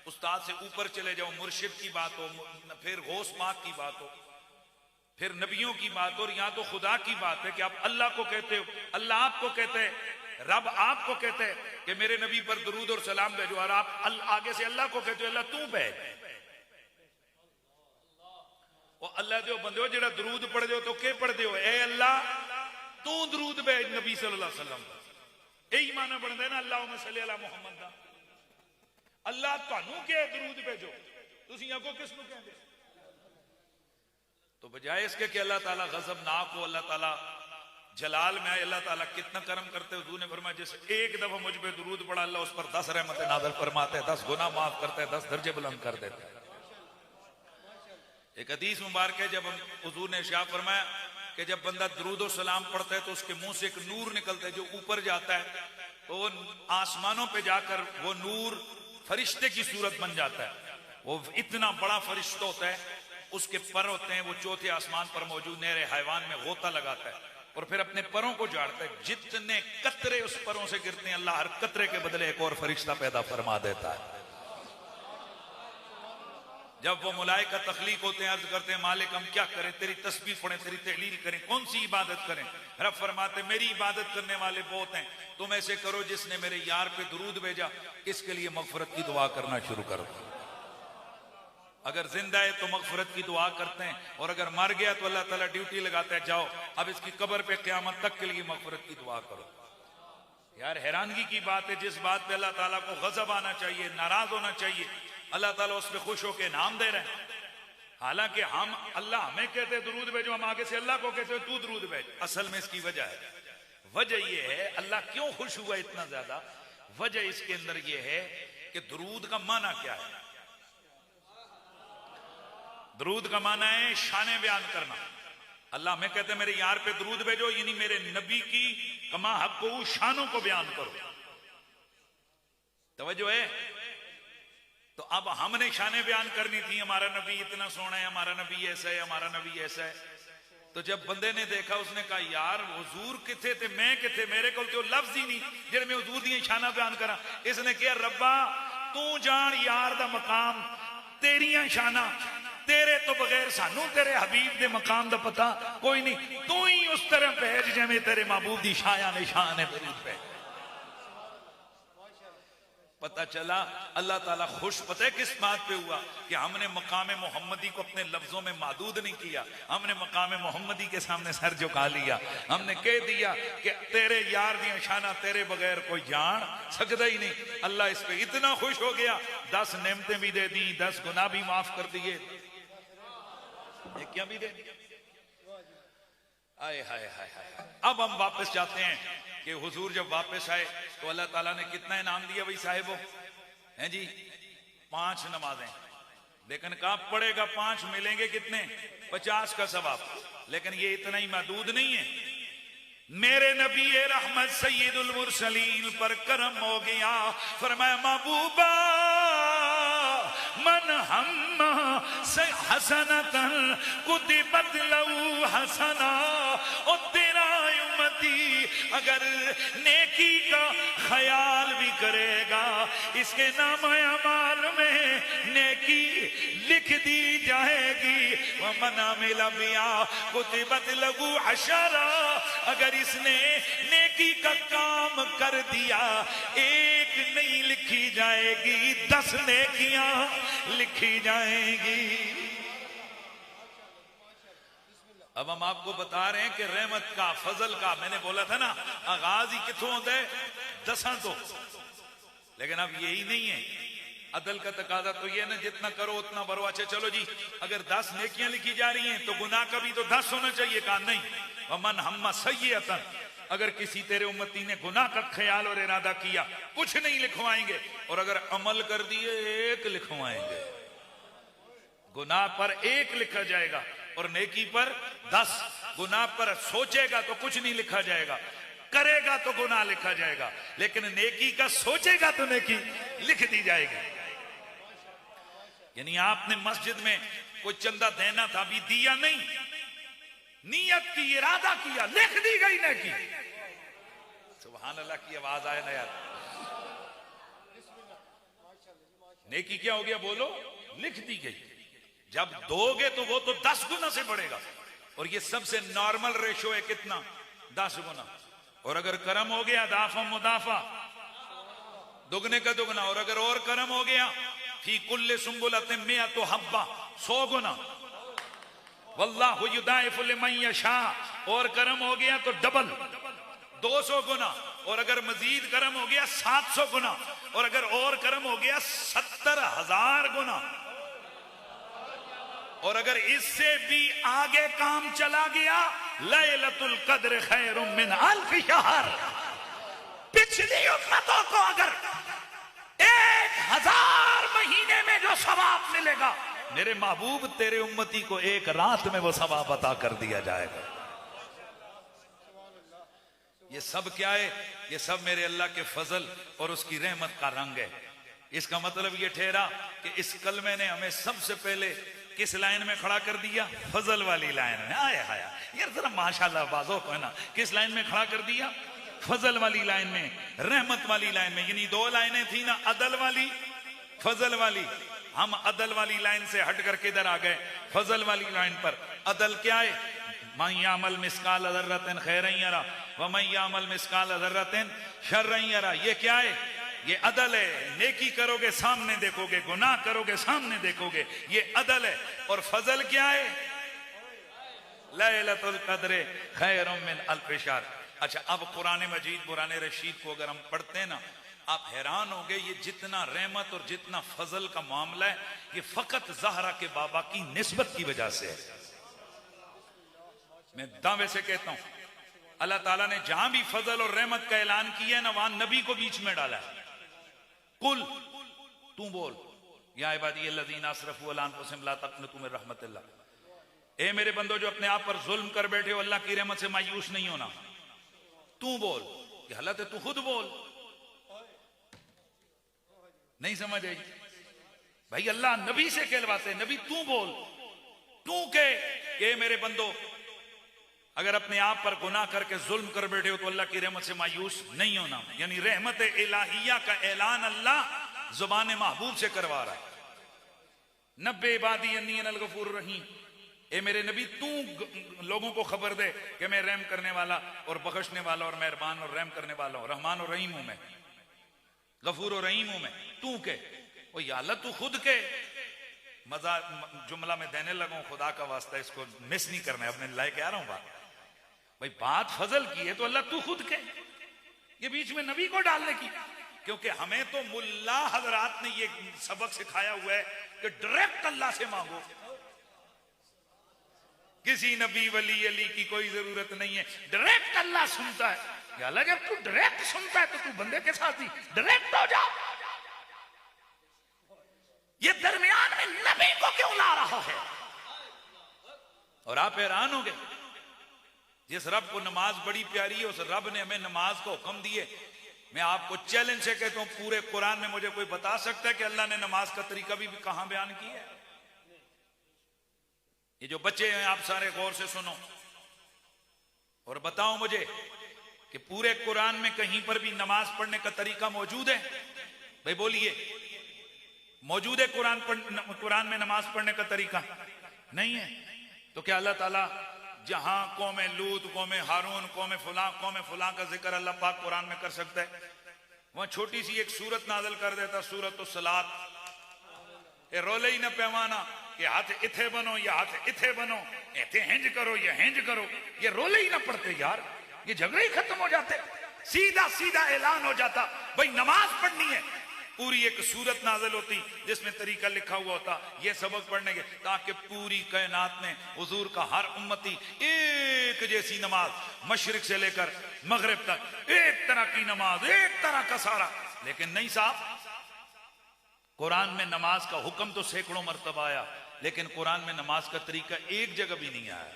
[SPEAKER 1] उस्ताद से ऊपर चले जाओ, मुर्शिद की बात हो, फिर गौस पाक की बात हो, फिर नबियों की बात हो, और यहां तो खुदा की बात है कि आप अल्लाह को कहते हो, अल्लाह आपको कहते हैं, रब आपको कहते हैं कि मेरे नबी पर दुरूद और सलाम भेजो, और आप आगे से अल्लाह को कहते हो अल्लाह तू भेज। वो अल्लाह दे बंदे हो जेड़ा दुरूद पढ़ दो तो के पढ़ दो? ए अल्लाह तू दुरूद भेज नबी सल्लल्लाहु अलैहि वसल्लम। यही माना बनता है ना अल्लाहुम्मा सल्ली अला मुहम्मद दा। अल्लाह तानू के दुरूद भेजो, तुसी अगो किसनु कहंदे? तो बजाय इसके कि अल्लाह ताला गजबनाक हो, अल्लाह ताला जलाल में आए, अल्लाह ताला कितना कर्म करते हैं। हुजूर ने फरमाया जिस एक दफा मुझ पे दुरूद पढ़ा अल्लाह उस पर 10 रहमतें नाज़िल फरमाते हैं, 10 गुनाह माफ करते हैं, 10 दर्जे बुलंद कर देते हैं। एक हदीस मुबारक है, जब हुजूर ने इरशाद फरमाया कि जब बंदा दुरूद और सलाम पढ़ता है तो उसके मुंह से एक नूर निकलता है जो ऊपर जाता है, तो आसमानों पे जाकर वो नूर फरिश्ते की सूरत बन जाता है। वो इतना बड़ा फरिश्ता होता है, उसके पर होते हैं, वो चौथे आसमान पर मौजूद नेरे हैवान में गोता लगाता है और फिर अपने परों को झाड़ता है। जितने कतरे उस परों से गिरते हैं अल्लाह हर कतरे के बदले एक और फरिश्ता पैदा फरमा देता है। जब वो मुलाइका तख्लीक होते हैं, अर्ज करते हैं मालिक हम क्या करें, तेरी तस्बीह पढ़ें, तेरी तहलील करें, कौन सी इबादत करें? रब फरमाते मेरी इबादत करने वाले बहुत हैं, तुम ऐसे करो जिसने मेरे यार पे दुरूद भेजा इसके लिए मगफरत की दुआ करना शुरू कर दो। अगर जिंदा है तो मगफरत की दुआ करते हैं, और अगर मर गया तो अल्लाह ताला ड्यूटी लगाता है, जाओ अब इसकी कब्र पे क़यामत तक के लिए मगफरत की दुआ करो। यार हैरानगी की बात है, जिस बात पे अल्लाह ताला को गजब आना चाहिए, नाराज होना चाहिए, अल्लाह ताला उस पे खुश होकर नाम दे रहे हैं। हालांकि हम अल्लाह हमें कहते दुरूद भेजो, हम आगे से अल्लाह को कहते तू दुरूद भेज। असल में इसकी वजह है, वजह यह है अल्लाह क्यों खुश हुआ इतना ज्यादा, वजह इसके अंदर यह है कि दुरूद का माना क्या है। दरूद का माना है शाने बयान करना। अल्लाह में कहते मेरे यार पे दरूद भेजो, यानी मेरे नबी की कमा हक शानों को बयान करो। तवज्जो है? तो अब हमने शाने बयान करनी थी, हमारा नबी इतना सोना है, हमारा नबी ऐसा है, हमारा नबी ऐसा है। तो जब बंदे ने देखा, उसने कहा यार हुजूर किथे थे, मैं किथे, मेरे को तो लफ्ज ही नहीं जेड़े मैं हुजूर दी शाना बयान करा। इसने कहा रब्बा तू जान यार दा मकाम, तेरियां शाना, तेरे तो बगैर सानू तेरे हबीब दे मकाम दा पता कोई नहीं। तू ही उस तरह भेज जिवें तेरे महबूब दी शाया निशान है मेरे पे। पता चला अल्लाह ताला खुश पता है किस बात पे हुआ कि हमने मकाम मोहम्मदी को अपने लफ्जों में महदूद नहीं किया, हमने मकाम मोहम्मदी के सामने सर झुका लिया। हमने कह दिया कि तेरे यार दी शाना तेरे बगैर कोई जान सकता ही नहीं। अल्लाह इस पे इतना खुश हो गया, 10 नेमतें भी दे दी, 10 गुनाह भी माफ कर दिए, क्या भी दे दिया। आए हाय हाय हाय। अब हम वापस जाते हैं कि हुजूर जब वापस आए तो अल्लाह ताला ने कितना इनाम दिया भाई साहिबो, हैं जी? 5 नमाजें, लेकिन कब पढ़ेगा 5 मिलेंगे कितने? 50 का सवाब। लेकिन ये इतना ही महदूद नहीं है, मेरे नबी रहमत सैयदुल मुरसलीन पर करम हो गया। फरमाया महबूबा मन हम्मा से हसनतन कुतिबत लहू हसना। ओ तेरा उम्मती अगर नेकी का ख्याल भी करेगा, इसके नाम अमाल में नेकी लिख दी जाएगी। वह मना मिला बिया कुतिबत लहू अशरा, अगर इसने नेकी का काम कर दिया, एक नहीं लिखी जाएगी, 10 नेकियां लिखी जाएंगी। अब हम आपको बता रहे हैं कि रहमत का, फजल का, मैंने बोला था ना आगाज ही किथों होता है? 10 तो। लेकिन अब यही नहीं है, अदल का तकाजा तो ये ना जितना करो उतना भरो। अच्छा चलो जी, अगर 10 नेकियां लिखी जा रही हैं तो गुनाह का भी तो 10 होना चाहिए। कहा नहीं, वमन हम्मा सय्यतन, अगर किसी तेरे उम्मती ने गुनाह का ख्याल और इरादा किया, कुछ नहीं लिखवाएंगे, और अगर अमल कर दिए 1 लिखवाएंगे। गुनाह पर 1 लिखा जाएगा और नेकी पर 10। गुनाह पर सोचेगा तो कुछ नहीं लिखा जाएगा, करेगा तो गुनाह लिखा जाएगा, लेकिन नेकी का सोचेगा तो नेकी लिख दी जाएगी। यानी आपने मस्जिद में कोई चंदा देना था, अभी दिया नहीं, नियत की, इरादा किया, लिख दी गई नेकी। सुभान अल्लाह की आवाज आए ना यार। नेकी क्या हो गया बोलो? लिख दी गई। जब दोगे तो वो तो 10 गुना से बढ़ेगा, और ये सबसे नॉर्मल रेशो है कितना? 10 गुना। और अगर करम हो गया दाफा मुदाफा, दुगने का दुगना। और अगर और करम हो गया फी कुल्ले सुंबुलतिन मिअतु हब्बा, 100 गुना। वल्लाहु युदाइफु लिमन यशा, और करम हो गया तो डबल 200 गुना। और अगर मजीद करम हो गया 700 गुना। और अगर और करम हो गया 70,000 गुना। और अगर इससे भी आगे काम चला गया, लैलतुल कद्र खैरुम मिन अल्फ शहर। पिछली उम्मतों को अगर 1000 महीने में जो सवाब मिलेगा, मेरे महबूब तेरे उम्मती को 1 रात में वो सवाब अता कर दिया जाएगा। ये सब क्या है? ये सब मेरे अल्लाह के फजल और उसकी रहमत का रंग है। इसका मतलब ये ठहरा कि इस कलमे ने हमें सबसे पहले किस लाइन में खड़ा कर दिया? फजल वाली लाइन में। आया हाया यार जरा माशाल्लाह बाजों को है ना, किस लाइन में खड़ा कर दिया? फजल वाली लाइन में, रहमत वाली लाइन में। यानी 2 लाइनें थी ना, अदल वाली, फजल वाली। हम अदल वाली लाइन से हट कर किधर आ गए? फजल वाली लाइन पर। अदल क्या है? मन यामल मिस्काल ज़र्रतिन खैरन यरा व मन यामल मिस्काल ज़र्रतिन शर्रन यरा। ये क्या है? ये अदल है। नेकी करोगे सामने देखोगे, गुनाह करोगे सामने देखोगे, ये अदल है। और फजल क्या है? लैलतुल कद्र खैरुम मिन अल्फ शहर। अच्छा, अब कुरान मजीद कुरान रशीद को अगर हम पढ़ते हैं ना, आप हैरान होंगे ये जितना रहमत और जितना फजल का मामला है, ये फकत ज़हरा के बाबा की निस्बत की वजह से है। मैं दावे से कहता हूं, अल्लाह ताला ने जहां भी फजल और रहमत का ऐलान किया है ना, वहां नबी को बीच में डाला है। कुल, तू बोल, या इबादी अल्लज़ीना असरफू अला अनफुसिहिम ला तक़नतू मिन रहमतिल्लाह, ए मेरे बंदो जो अपने आप पर जुल्म कर बैठे हो, अल्लाह की रहमत से मायूस नहीं होना। तू बोल, ये हालत है, तू खुद बोल। नहीं समझ आई भाई? अल्लाह नबी से कहलवाते, नबी तू बोल, तू के ये मेरे बंदो अगर अपने आप पर गुनाह करके जुल्म कर बैठे हो तो अल्लाह की रहमत से मायूस नहीं होना। यानी रहमत इलाहिया का ऐलान अल्लाह जुबान महबूब से करवा रहा है। नब्बे इबादी अन्नी अनल गफूर रहीम, ए मेरे नबी तू लोगों को खबर दे कि मैं रहम करने वाला और बख्शने वाला और मेहरबान और रहम करने वाला हूं, रहमान और रहीम हूं मैं, गफूर और रहीम हूं मैं। तू के ओ या अल्लाह तू खुद के। मजा जुमला में देने लगा, खुदा का वास्ता इसको मिस नहीं करना है, अपने लायक आ रहा हूं बात। भाई बात फजल की है तो अल्लाह तू खुद के, ये बीच में नबी को डालने की, क्योंकि हमें तो मुल्ला हजरात ने ये सबक सिखाया हुआ है कि डायरेक्ट अल्लाह से मांगो, किसी नबी वली अली की कोई जरूरत नहीं है, डायरेक्ट अल्लाह सुनता है। या अल्लाह जब तू डायरेक्ट सुनता है तो तू बंदे के साथ ही डायरेक्ट हो जा। ये दरमियान में नबी को क्यों ला रहा है? और आप हैरान हो गए, जिस रब को नमाज बड़ी प्यारी है उस रब ने हमें नमाज को हुक्म दिए। मैं आपको चैलेंज से कहता हूं, पूरे कुरान में मुझे कोई बता सकता है कि अल्लाह ने नमाज का तरीका भी कहां बयान किया है? ये जो बच्चे हैं आप सारे गौर से सुनो और बताओ मुझे कि पूरे कुरान में कहीं पर भी नमाज पढ़ने का तरीका मौजूद है? भाई बोलिए, मौजूद है कुरान में नमाज पढ़ने का तरीका? नहीं है। तो क्या अल्लाह ताला जहां कौम लूत, कौम हारून, कौम फुला का जिक्र अल्लाह पाक कुरान में कर सकता है, वहां छोटी सी एक सूरत नाज़िल कर देता, सूरत सलात। ये रोले ही न पैमाना कि हाथ इथे बनो या हाथ इथे बनो, इथे हिंज करो या हिंज करो, ये रोले ही ना पड़ते यार, ये झगड़े ही खत्म हो जाते, सीधा सीधा ऐलान हो जाता भाई नमाज पढ़नी है। पूरी एक सूरत नाज़िल होती जिसमें तरीका लिखा हुआ होता, ये सबक पढ़ने के, ताकि पूरी कायनात में हुजूर का हर उम्मती एक जैसी नमाज, मशरिक से लेकर मगरिब तक एक तरह की नमाज, एक तरह का सारा। लेकिन नहीं साहब, कुरान में नमाज का हुक्म तो सैकड़ों मरतबा आया, लेकिन कुरान में नमाज का तरीका एक जगह भी नहीं आया।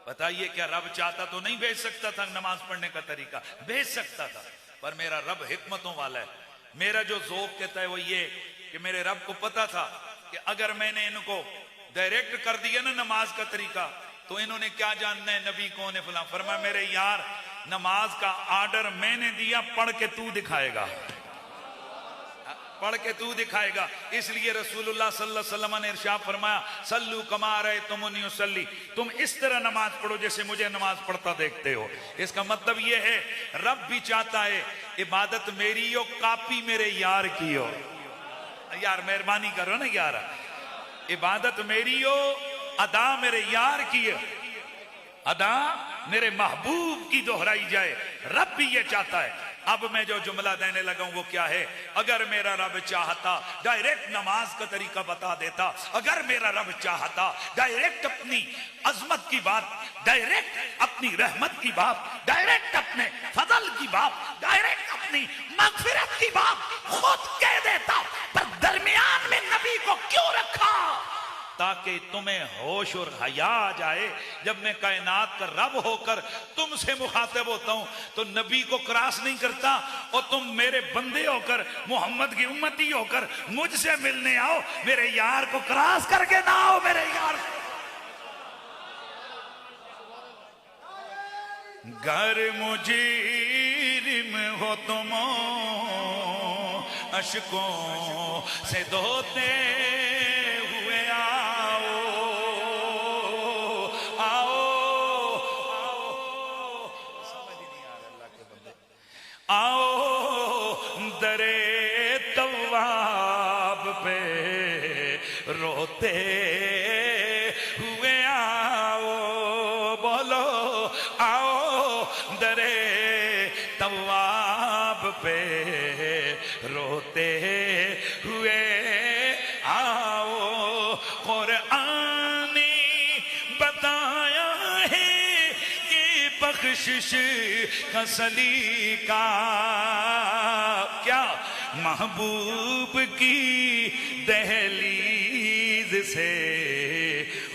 [SPEAKER 1] बताइए, क्या रब चाहता तो नहीं भेज सकता था नमाज पढ़ने का तरीका? भेज सकता था, पर मेरा रब हिकमतों वाला है। मेरा जो ज़ौक़ कहता है वो ये कि मेरे रब को पता था कि अगर मैंने इनको डायरेक्ट कर दिया ना नमाज का तरीका, तो इन्होंने क्या जानना है नबी कौन है फलां। फरमा मेरे यार, नमाज का आर्डर मैंने दिया, पढ़ के तू दिखाएगा, पढ़ के तू दिखाएगा। इसलिए रसूलुल्लाह सल्लल्लाहु अलैहि वसल्लम ने इरशाद फरमाया, सल्लू कमा रअयतुमुनी उसल्ली, तुम इस तरह नमाज पढ़ो जैसे मुझे नमाज पढ़ता देखते हो। इसका मतलब यह है रब भी चाहता है इबादत मेरी हो, कापी मेरे यार की हो। यार मेहरबानी करो ना यार, इबादत मेरी हो, अदा मेरे यार की हो, अदा मेरे महबूब की दोहराई जाए। रब भी ये चाहता है। अब मैं जो जुमला देने लगा हूं वो क्या है? अगर मेरा रब चाहता डायरेक्ट नमाज का तरीका बता देता, अगर मेरा रब चाहता डायरेक्ट अपनी अजमत की बात, डायरेक्ट अपनी रहमत की बात, डायरेक्ट अपने फजल की बात, डायरेक्ट अपनी मगफिरत की बात खुद कह देता, पर दरमियान में नबी को क्यों रखा? ताकि तुम्हें होश और हया आ जाए। जब मैं कायनात का रब होकर तुमसे मुखातिब होता हूं तो नबी को क्रॉस नहीं करता, और तुम मेरे बंदे होकर, मोहम्मद की उम्मती होकर मुझसे मिलने आओ, मेरे यार को क्रॉस करके ना आओ। मेरे यार घर मुजीरिम हो तुम, अशकों से धोते हुए आओ, आओ, आओ, समझ ही नहीं आ रहा अल्लाह के बंदे, आओ दरे तवाब पे रोते हुए आओ, बोलो आओ दरे तवाब पे रोते हुए आओ। कुरान ने बताया है कि बख्शिश का सलीका, क्या महबूब की दहलीज से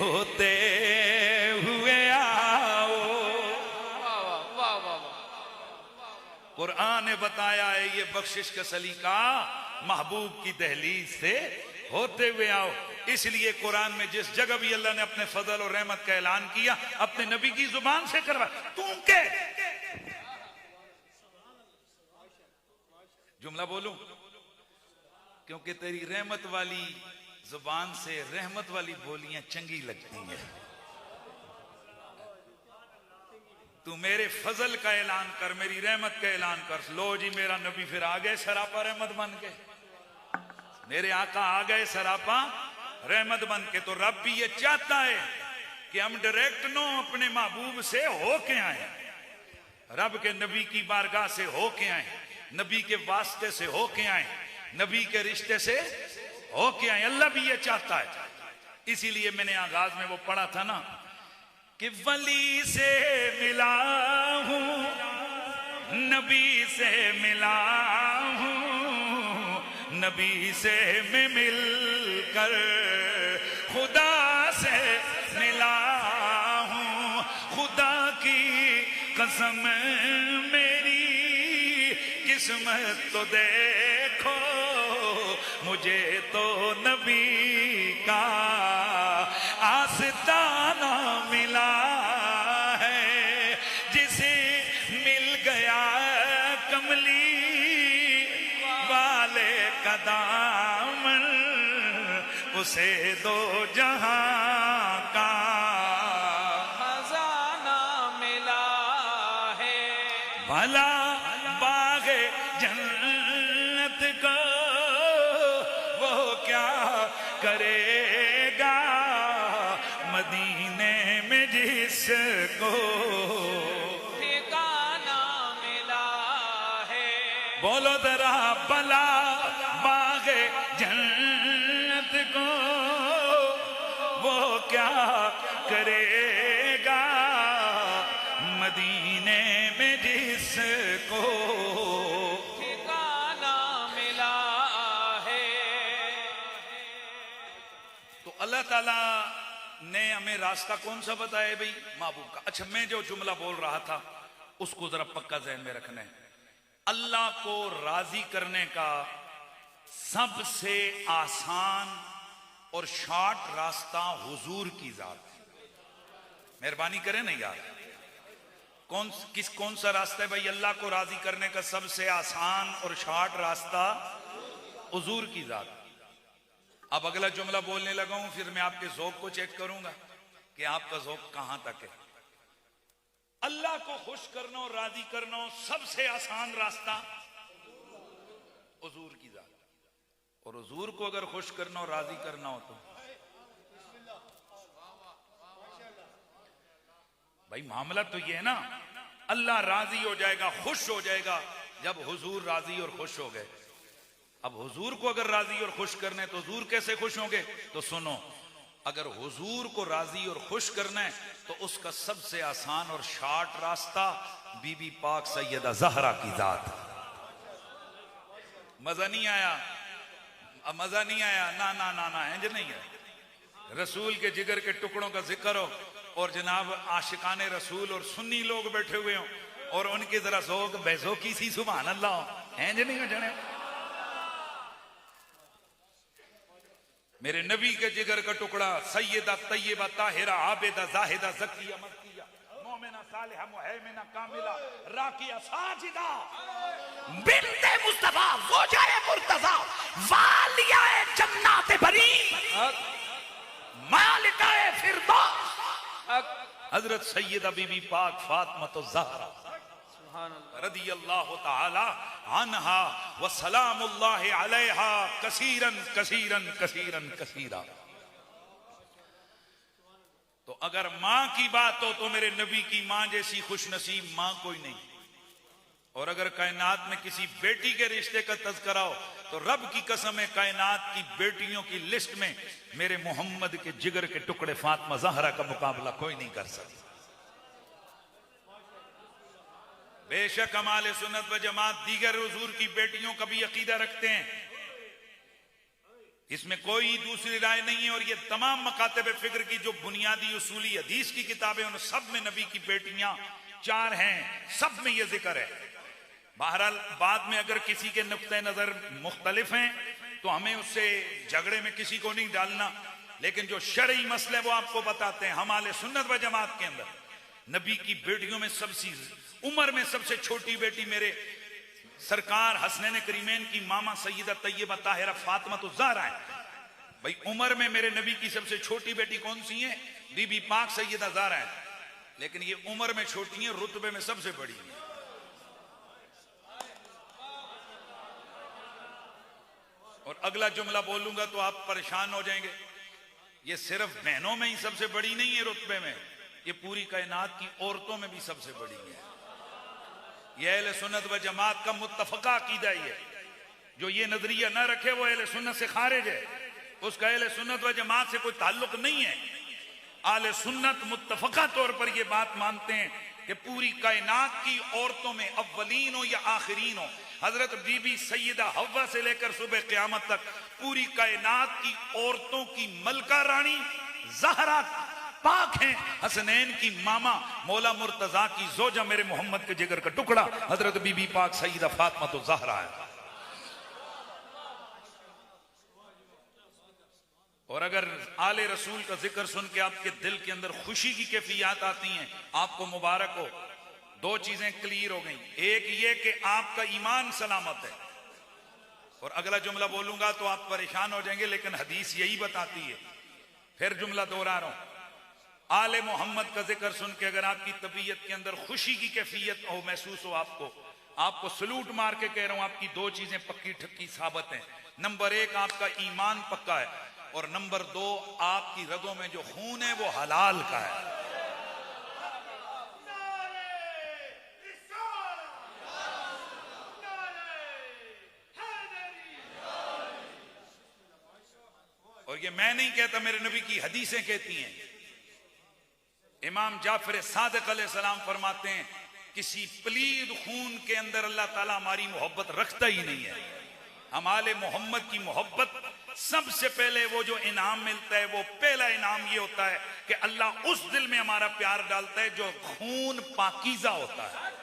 [SPEAKER 1] होते हुए आओ।
[SPEAKER 2] वाह वाह वाह।
[SPEAKER 1] कुरान ने बताया है ये बख्शिश का सलीका महबूब की दहलीज से होते हुए आओ। इसलिए कुरान में जिस जगह भी अल्लाह ने अपने फजल और रहमत का ऐलान किया अपने नबी की जुबान से करवा। तुम के जुमला बोलूं क्योंकि तेरी रहमत वाली जुबान से रहमत वाली बोलियां चंगी लगती हैं। तू मेरे फजल का ऐलान कर, मेरी रहमत का ऐलान कर। लो जी मेरा नबी फिर आ गए सरापा रहमत बन के, मेरे आका आ गए सरापा रहमत बन के। तो रब भी ये चाहता है कि हम डायरेक्ट नो अपने महबूब से होके आए, रब के नबी की बारगाह से होके आए, नबी के वास्ते से होके आए, नबी के रिश्ते से होके आए। अल्लाह भी ये चाहता है। इसीलिए मैंने आगाज में वो पढ़ा था ना कि वली से मिला हूं, नबी से मिला हूं, नबी से मैं मिलकर खुदा से मिला हूं। खुदा की कसम मेरी किस्मत तो देखो, मुझे तो नबी का आस्ताना मिला है, जिसे मिल गया कमली वाले का दामन, उसे दो जहां का
[SPEAKER 2] खजाना मिला है।
[SPEAKER 1] भला बागे जन्नत को वो क्या करेगा, मदीने में जिसको
[SPEAKER 2] ठिकाना मिला है।
[SPEAKER 1] बोलो जरा भला बागे जन्नत को वो क्या करेगा, मदीने में जिसको
[SPEAKER 2] ठिकाना मिला है।
[SPEAKER 1] तो अल्लाह ताला ने हमें रास्ता कौन सा बताया भाई? महबूब का। अच्छा मैं जो जुमला बोल रहा था उसको जरा पक्का ज़हन में रखना है। अल्लाह को राजी करने का सबसे आसान और शॉर्ट रास्ता हुजूर की जात है। मेहरबानी करें ना यार, कौन सा रास्ता है भाई अल्लाह को राजी करने का सबसे आसान और शॉर्ट रास्ता? हुजूर की जात। अब अगला जुमला बोलने लगा हूं, फिर मैं आपके ज़ौक़ को चेक करूंगा कि आपका ज़ौक़ कहां तक है। अल्लाह को खुश करना और राजी करना सबसे आसान रास्ता हुजूर की जात। और हुजूर को अगर खुश करना और राजी करना हो तो भाई मामला तो ये है ना, अल्लाह राजी हो जाएगा, खुश हो जाएगा जब हुजूर राजी और खुश हो गए। अब हुजूर को अगर राजी और खुश करना है तो हुजूर कैसे खुश होंगे? तो सुनो, अगर हुजूर को राजी और खुश करना है तो उसका सबसे आसान और शॉर्ट रास्ता बीबी पाक सैयदा ज़हरा की जात। मजा नहीं आया? अब मजा नहीं आया? ना ना ना ना, इंज नहीं है। रसूल के जिगर के टुकड़ों का जिक्र हो और जनाब आशिकाने रसूल और सुन्नी लोग बैठे हुए हों और उनके जरा ज़ौक़ बेज़ौक़ी सी सुभान अल्लाह हो, इंज नहीं हो जाने। मेरे नबी के जिगर का टुकड़ा सैयदा तैयबा ताहिरा आबिदा जाहिदा ज़किया मक्किया मोमिना सालिहा मुहैमिना कामिला राकिया साजिदा बिन्ते मुस्तफा ज़ौजाए मुर्तज़ा वालियाए जन्नात बरी मालिकाए फिरदौस हजरत सैयदा बीबी पाक फातिमा तो ज़हरा रदी अल्लाह ताला अन्हा व सलामुल्लाहि अलैहा कसीरन कसीरन कसीरन कसीरा। तो अगर मां की बात हो तो मेरे नबी की मां जैसी खुशनसीब मां कोई नहीं। और अगर कायनात में किसी बेटी के रिश्ते का तज़किरा हो तो रब की कसम है कायनात की बेटियों की लिस्ट में मेरे मोहम्मद के जिगर के टुकड़े फातिमा ज़हरा का मुकाबला कोई नहीं कर सकता। बेशक हमारे सुन्नत व जमात दीगर हुजूर की बेटियों का भी अकीदा रखते हैं, इसमें कोई दूसरी राय नहीं है। और ये तमाम मकातब फिक्र की जो बुनियादी उसूली हदीस की किताबें, उन सब में नबी की बेटियां 4 हैं, सब में ये जिक्र है। बहरहाल बाद में अगर किसी के नुक्ते नजर मुख्तलिफ हैं तो हमें उससे झगड़े में किसी को नहीं डालना, लेकिन जो शरई मसले वो आपको बताते हैं। हमारे सुन्नत व जमात के अंदर नबी की बेटियों में सबसे उम्र में सबसे छोटी बेटी मेरे सरकार हसनैन करीमैन की मामा सैयदा तैयबा ताहिरा फातिमा तो ज़हरा है। भाई उम्र में मेरे नबी की सबसे छोटी बेटी कौन सी है? बीबी पाक सैयदा ज़हरा है। लेकिन ये उम्र में छोटी है, रुतबे में सबसे बड़ी है। और अगला जुमला बोलूंगा तो आप परेशान हो जाएंगे। ये सिर्फ बहनों में ही सबसे बड़ी नहीं है रुतबे में, ये पूरी कायनात की औरतों में भी सबसे बड़ी है। यह अहले सुन्नत व जमात का मुत्तफका अकीदा ही है। जो ये नजरिया न रखे वो अहले सुन्नत से खारिज है, उसका अहले सुन्नत व जमात से कोई ताल्लुक नहीं है। अहले सुन्नत मुत्तफका तौर पर यह बात मानते हैं कि पूरी कायनात की औरतों में अव्वलीन हो या आखिरीन हो, हजरत बीबी सैयदा हव्वा से लेकर सुबह क़यामत तक पूरी कायनात की औरतों की मलका रानी ज़हरा पाक हैं। हसनैन की मामा मौला मुर्तजा की जोजा मेरे मोहम्मद के जिगर का टुकड़ा हजरत बीबी पाक सईदा फातिमा तो ज़हरा है। और अगर आले रसूल का जिक्र सुन के आपके दिल के अंदर खुशी की कैफियत आती हैं, आपको मुबारक हो। 2 चीजें क्लियर हो गई। एक ये कि आपका ईमान सलामत है, और अगला जुमला बोलूंगा तो आप परेशान हो जाएंगे, लेकिन हदीस यही बताती है। फिर जुमला दोहरा रहा हूं, आले मोहम्मद का जिक्र सुन के अगर आपकी तबीयत के अंदर खुशी की कैफियत हो, महसूस हो, आपको सलूट मार के कह रहा हूं, आपकी 2 चीजें पक्की ठक्की साबित हैं। नंबर 1 आपका ईमान पक्का है, और नंबर 2 आपकी रगों में जो खून है वो हलाल का है। और ये मैं नहीं कहता, मेरे नबी की हदीसें कहती हैं। इमाम जाफर सादिक अलैहिस्सलाम फरमाते हैं, किसी पलीद खून के अंदर अल्लाह ताला हमारी मोहब्बत रखता ही नहीं है। हमारे मोहम्मद की मोहब्बत सबसे पहले वो जो इनाम मिलता है, वो पहला इनाम ये होता है कि अल्लाह उस दिल में हमारा प्यार डालता है जो खून पाकीज़ा होता है।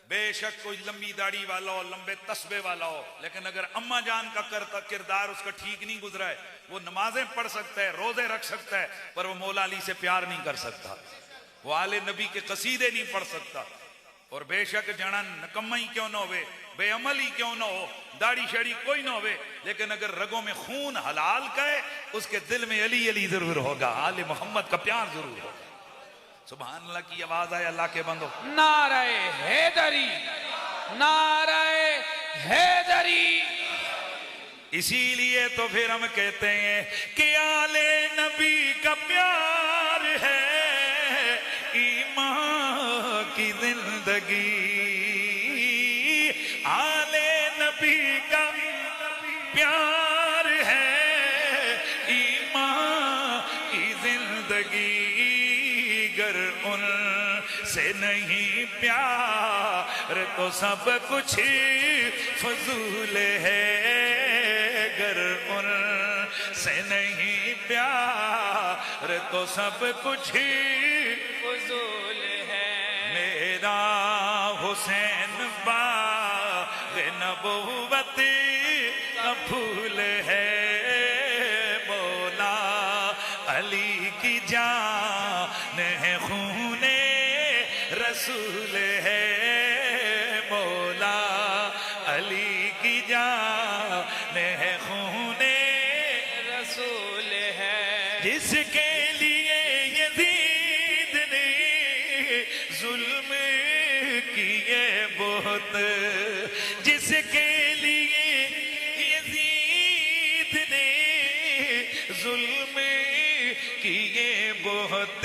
[SPEAKER 1] बेशक कोई लंबी दाढ़ी वाला हो, लंबे तस्बे वाला हो, लेकिन अगर अम्मा जान का करता किरदार उसका ठीक नहीं गुजरा है, वो नमाजें पढ़ सकता है, रोजे रख सकता है, पर वो मौला अली से प्यार नहीं कर सकता, वो आले नबी के कसीदे नहीं पढ़ सकता। और बेशक जड़ा नकम्मा ही क्यों ना होवे, बेअमल ही क्यों ना हो, दाढ़ी शाड़ी कोई ना होवे, लेकिन अगर रगों में खून हलाल का है, उसके दिल में अली अली जरूर होगा, आले मोहम्मद का प्यार जरूर होगा। सुभान अल्लाह की आवाज आए अल्लाह के बंदो।
[SPEAKER 2] नारे हैदरी, नारे हैदरी।
[SPEAKER 1] इसीलिए तो फिर हम कहते हैं कि आले नबी का प्यार है ईमान की जिंदगी, आले नबी का प्यार है ईमान की जिंदगी, गर उन से नहीं प्यार तो सब कुछ फजूल है, गर उन से नहीं प्यार तो सब कुछ
[SPEAKER 2] फजूल है।
[SPEAKER 1] मेरा हुसैन बाग़ नबुव्वत का फूल है, मौला अली की जान है, खूने रसूल है, मौला अली की जान है, खूने
[SPEAKER 2] रसूल है।
[SPEAKER 1] जिसके लिए यजीद ने जुल्म किए बहुत, जिसके लिए यजीद ने जुल्म किए बहुत,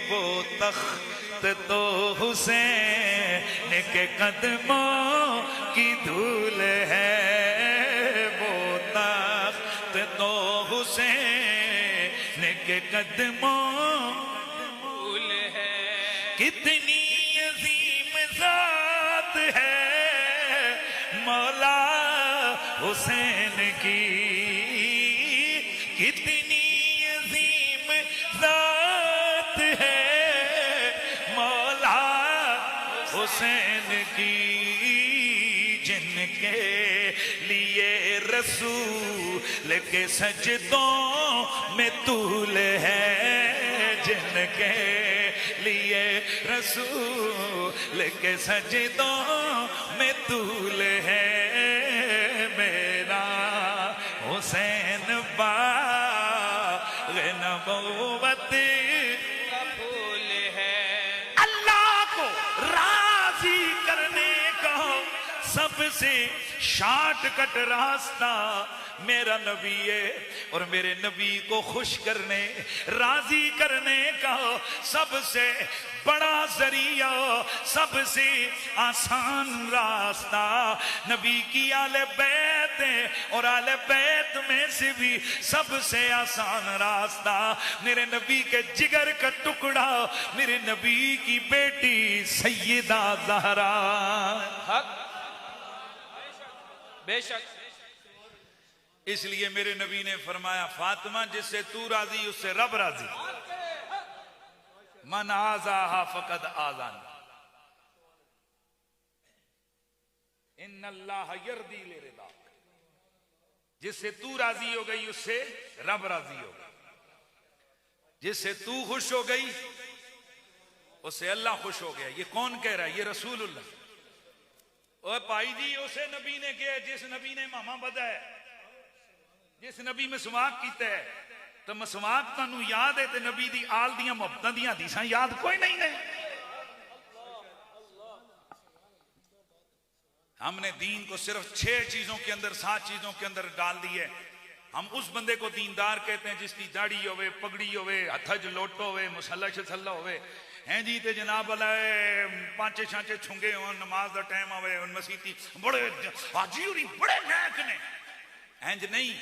[SPEAKER 1] वो तख्त तो हुसैन के कदमों की धूल है, वो तख्त तो हुसैन के कदमों कितनी अजीम जात है मौला हुसैन की, कितनी अजीम जात है मौला हुसैन की, जिनके लिए रसूल के सजदों में तूल है, जिनके लिए रसूल के सजदों में तूल है, मेरा हुसैन बाग़ नबूवत
[SPEAKER 2] का फूल है।
[SPEAKER 1] अल्लाह को राजी करने का सबसे शॉर्टकट रास्ता मेरा नबी है, और मेरे नबी को खुश करने राजी करने का सबसे बड़ा जरिया, सबसे आसान रास्ता नबी की आले बैत है, और आले बैत में से भी सबसे आसान रास्ता मेरे नबी के जिगर का टुकड़ा, मेरे नबी की बेटी सैयदा ज़हरा।
[SPEAKER 2] हक बेशक।
[SPEAKER 1] इसलिए मेरे नबी ने फरमाया, फातिमा जिससे तू राजी उससे रब राजी, मन आज़ाहा फकद आज़ान, इन्नल्लाह यर्दी लिरिदा, जिससे तू राजी हो गई उससे रब राजी हो गई, जिससे तू खुश हो गई उससे अल्लाह खुश हो गया। ये कौन कह रहा है? ये रसूलुल्लाह। और भाई जी उसे नबी ने किया जिस नबी ने मामा बधाया, जिस नबी मसवाक किया है, तो मसवाक तुहानू याद है ते नबी दी आल दियां मुहब्बतां दियां हदीसां याद कोई नहीं है। हमने दीन को सिर्फ 6 चीजों के अंदर 7 चीजों के अंदर डाल दी है। हम उस बंदे को दीनदार कहते हैं जिसकी दाढ़ी होवे, पगड़ी होवे, हथ लोटो होवे, मुसल्ला शसल्ला होवे, हैं जी, ते जनाब वाला पांचे छांचे छुंगे हो, नमाज का टाइम आवे, मसीती बड़े हाजी और बड़े नायक ने, इंज नहीं।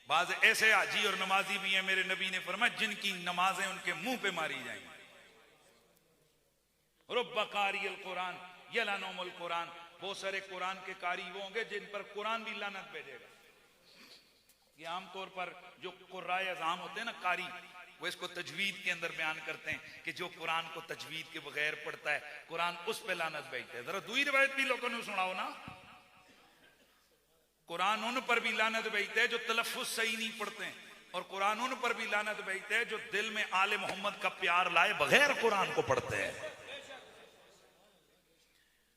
[SPEAKER 1] बाज ऐसे हाजी और नमाजी भी हैं, मेरे नबी ने फरमाया जिनकी नमाजें उनके मुंह पे मारी जाएंगी। रुब्बा कारियल कुरान यलानुमुल कुरान, बहुत सारे कुरान के कारी वो होंगे जिन पर कुरान भी लानत भेजेगा। ये आमतौर पर जो कुर्राए अज़ाम होते हैं ना कारी, वो इसको तजवीद के अंदर बयान करते हैं कि जो कुरान को तजवीद के बगैर पढ़ता है कुरान उस पे लानत भेजते हैं। जरा दूसरी रिवायत भी लोगों ने सुनाओ ना, कुरान उन पर भी लानत भेजते हैं जो तलफ्फुज सही नहीं पढ़ते हैं, और कुरान उन पर भी लानत भेजते हैं जो दिल में आले मोहम्मद का प्यार लाए बगैर कुरान को पढ़ते हैं।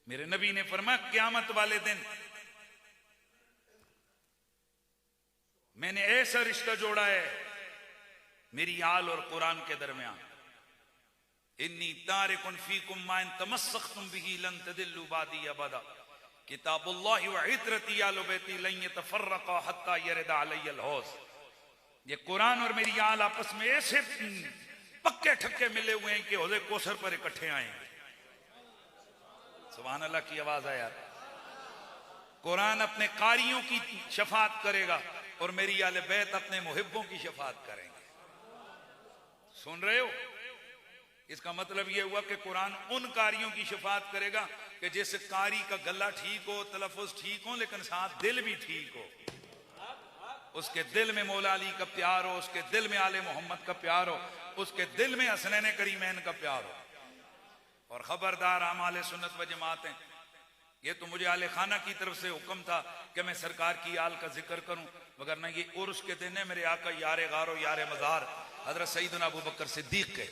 [SPEAKER 1] मेरे नबी ने फरमाया क़यामत वाले दिन मैंने ऐसा रिश्ता जोड़ा है मेरी आल और कुरान के दरमियान, इन्नी तारिकुन फीकुम मा इन तमस्सक्तुम बिही लन तदिल्लु बादी अबदा, किताबुल्लाहि व इत्रती आलु बैती लन यतफर्रका हत्ता यरदा अलैयल हौज़। ये कुरान और मेरी आल आपस में ऐसे पक्के ठक्के मिले हुए हैं कि हौज़े कौसर पर इकट्ठे आएंगे। सुभान अल्लाह की आवाज है यार। कुरान अपने कारियों की शफात करेगा और मेरी आले बैत अपने मुहिब्बों की शफात करेंगे। सुन रहे हो? इसका मतलब यह हुआ कि कुरान उन कारियों की शफात करेगा कि जिस कारी का गला ठीक हो, तलफ़ुज़ ठीक हो, लेकिन साथ दिल भी ठीक हो, उसके दिल में मौला अली का प्यार हो, उसके दिल में आले मोहम्मद का प्यार हो, उसके दिल में हसनैन करीमैन का प्यार हो। और खबरदार हम आले सुन्नत व जमात हैं, ये तो मुझे आले खाना की तरफ से हुक्म था कि मैं सरकार की आल का जिक्र करूं, मगर ना ये उर्स के दिन है मेरे आका यारे गारो यारे मज़ार हज़रत सैयदना अबू बकर सिद्दीक़ के,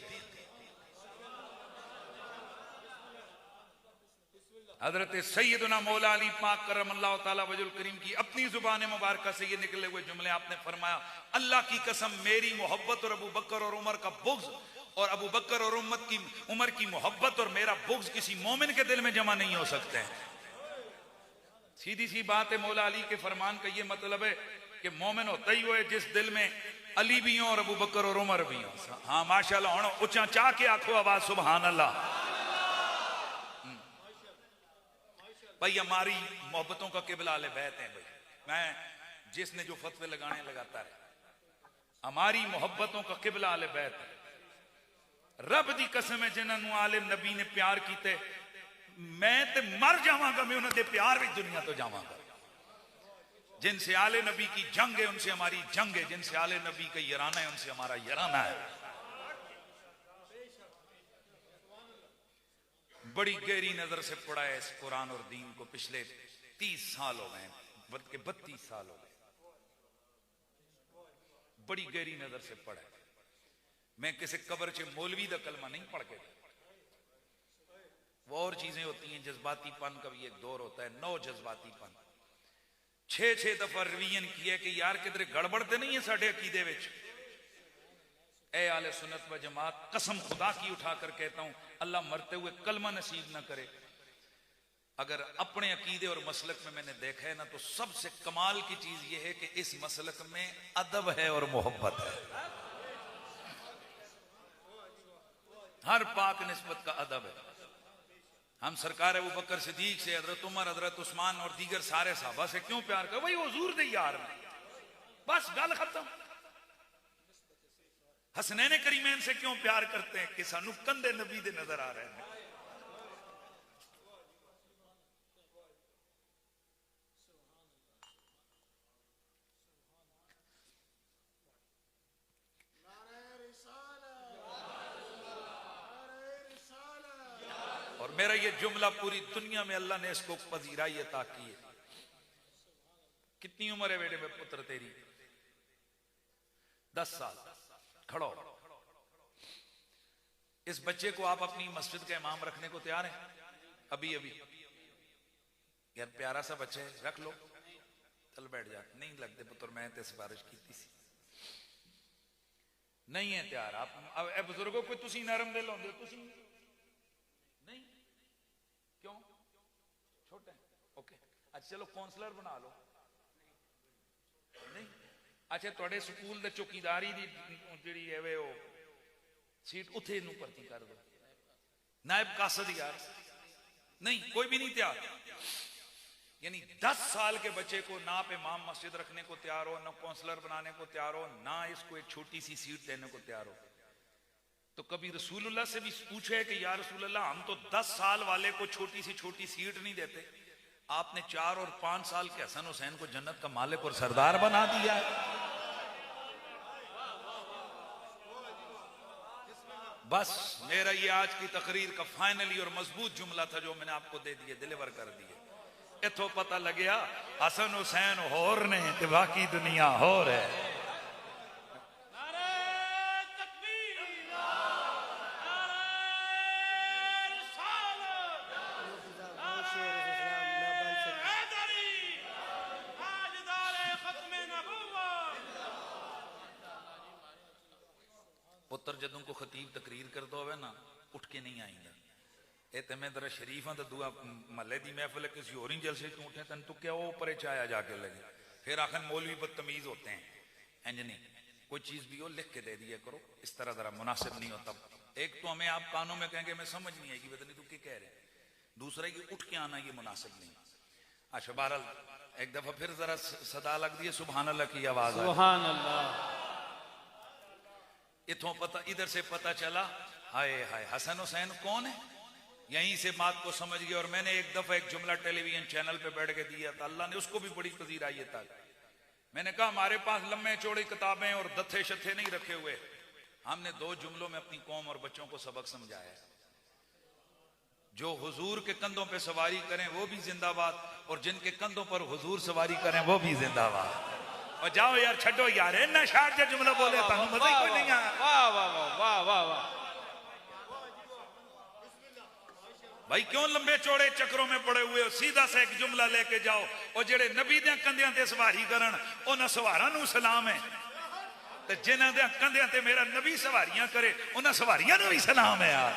[SPEAKER 1] हज़रत सैयदना मौला अली पाक करमल्लाहु ताला वजहुल करीम की अपनी जुबान मुबारक से ये निकले हुए जुमले आपने फरमाया, अल्लाह की कसम मेरी मोहब्बत और अबू बकर और उमर का बुग़्ज़ और अबू बकर और उमर की मोहब्बत और मेरा बुग़्ज़ किसी मोमिन के दिल में जमा नहीं हो सकते हैं। सीधी सी बात है, मौला अली के फरमान का ये मतलब है कि मोमिन होता ही वो है जिस दिल में अली भी हो और अबू बकर और उमर भी हो। हाँ माशाल्लाह, होना उच्चा चाह के आखो आवाज सुभान अल्लाह। भाई हमारी मोहब्बतों का किबला आले बैत है। भाई मैं जिसने जो फतवे लगाने लगाता है, हमारी मोहब्बतों का किबला आले बैत है। रब दी कसम है जिन्होंने आलिम नबी ने प्यार किते, मैं ते मर जावांगा, मैं उन्होंने प्यार भी दुनिया तो जावांगा। जिनसे आले नबी की जंग है उनसे हमारी जंग है, जिनसे आले नबी का यराना है उनसे हमारा यराना है। बड़ी गहरी नजर से पढ़ा है इस कुरान और दीन को, पिछले 30 साल हो गए, बल्कि 32 साल हो गए, बड़ी गहरी नजर से पढ़ा है। मैं किसी कब्र से मौलवी का कलमा नहीं पढ़ के, वो और चीजें होती हैं, जज्बातीपन का भी एक दौर होता है, नौ जज्बातीपन। 6 दफा रिवीजन किया कि यार किधरे गड़बड़ तो नहीं है साढ़े अकीदे विच। ए आले सुन्नत व जमात, कसम खुदा की उठाकर कहता हूं, अल्लाह मरते हुए कलमा नसीब ना करे। अगर अपने अकीदे और मसलक में मैंने देखा है ना, तो सबसे कमाल की चीज यह है कि इस मसलक में अदब है और मोहब्बत है। हर पाक निस्बत का अदब है। हम सरकार अबू बकर सिद्दीक से, हजरत उमर, हजरत उस्मान और दीगर सारे साहबा से क्यों प्यार कर, वही हुजूर दे यार, बस गल खत्म। हसनैन करीमैन से क्यों प्यार करते हैं कि सानू कंधे नबी दे नजर आ रहे हैं। और मेरा ये जुमला पूरी दुनिया में अल्लाह ने इसको पजीराई अता की है। कितनी उम्र है बेटे में पुत्र तेरी? 10 साल। खड़ो। इस बच्चे को आप अपनी मस्जिद का इमाम रखने को तैयार हैं? अभी अभी यार प्यारा सा बच्चा है, रख लो, चल बैठ जा। नहीं लगते पुत्र, मैं तो सिफारिश की थी, नहीं है तैयार आप। अब बुजुर्गों को तुसी नरम दिल होंगे, तुसी नहीं क्यों? छोटे हैं, ओके। अच्छा चलो काउंसलर बना लो। नहीं अच्छा, थोड़े स्कूल दे चौकीदारी दी जिहड़ी है वे ओ सीट उथे नूं भर्ती कर दो, नायब कासद यार। नहीं, कोई भी नहीं तैयार। यानी 10 साल के बच्चे को ना आप इमाम मस्जिद रखने को तैयार हो, ना काउंसलर बनाने को तैयार हो, ना इसको एक छोटी सी सीट देने को तैयार हो। तो कभी रसूलुल्लाह से भी पूछे कि या रसूलुल्लाह, हम तो 10 साल वाले को छोटी सीट नहीं देते, आपने 4 और 5 साल के हसन हुसैन को जन्नत का मालिक और सरदार बना दिया है। बस मेरा ये आज की तकरीर का फाइनली और मजबूत जुमला था जो मैंने आपको दे दिए, डिलीवर कर दिए। इथों पता लगे हसन हुसैन होर ने ते बाकी दुनिया होर है। पुत्र जदों को खतीब तकरीर करता हो ना, उठ के नहीं आएंगे। ये तो मैं जरा शरीफ हाँ, तो दुआ महल्ले की महफिल किसी और ही जलसे तू उठे तेन तो क्या वो परे चाया जाके लगे, फिर आखिर मौलवी बदतमीज होते हैं। इंज नहीं, कोई चीज भी हो लिख के दे दिया करो, इस तरह जरा मुनासिब नहीं होता। एक तो हमें आप कानों में कहेंगे मैं समझ नहीं आएगी, पता नहीं तू क्या कह रहे, दूसरा कि उठ के आना ये मुनासिब नहीं। अच्छा बहरहाल एक दफा फिर जरा सदा लग दी है सुभान अल्लाह की आवाज, सुभान अल्लाह। इथों पता, इधर से पता चला हाय हाय हसन हुसैन कौन है, यहीं से बात को समझ गया। और मैंने एक दफा एक जुमला टेलीविजन चैनल पे बैठ के दिया था, अल्लाह ने उसको भी बड़ी पजीराई था। मैंने कहा हमारे पास लम्बे चौड़ी किताबें और दत्थे शत्थे नहीं रखे हुए, हमने 2 जुमलों में अपनी कौम और बच्चों को सबक समझाया। जो हुजूर के कंधों पे सवारी करें वो भी जिंदाबाद, और जिनके कंधों पर हुजूर सवारी करें वो भी जिंदाबाद। और जाओ यार, छड्डो यार, इन्ना शार्ट जुमला बोले तानू मजा ही कोई नहीं आया। वाह वाह वाह वाह वाह। भाई क्यों लंबे चौड़े चक्रों में पड़े हुए हो, सीधा सा एक जुमला लेके जाओ। और जेड़े नबी दे कंधियां ते सवारी करन उन्हां सवारां नूं सलाम है, ते जिन्हां दे कंधियां ते मेरा नबी सवारियां करे उन्हां सवारियां नूं भी सलाम है यार।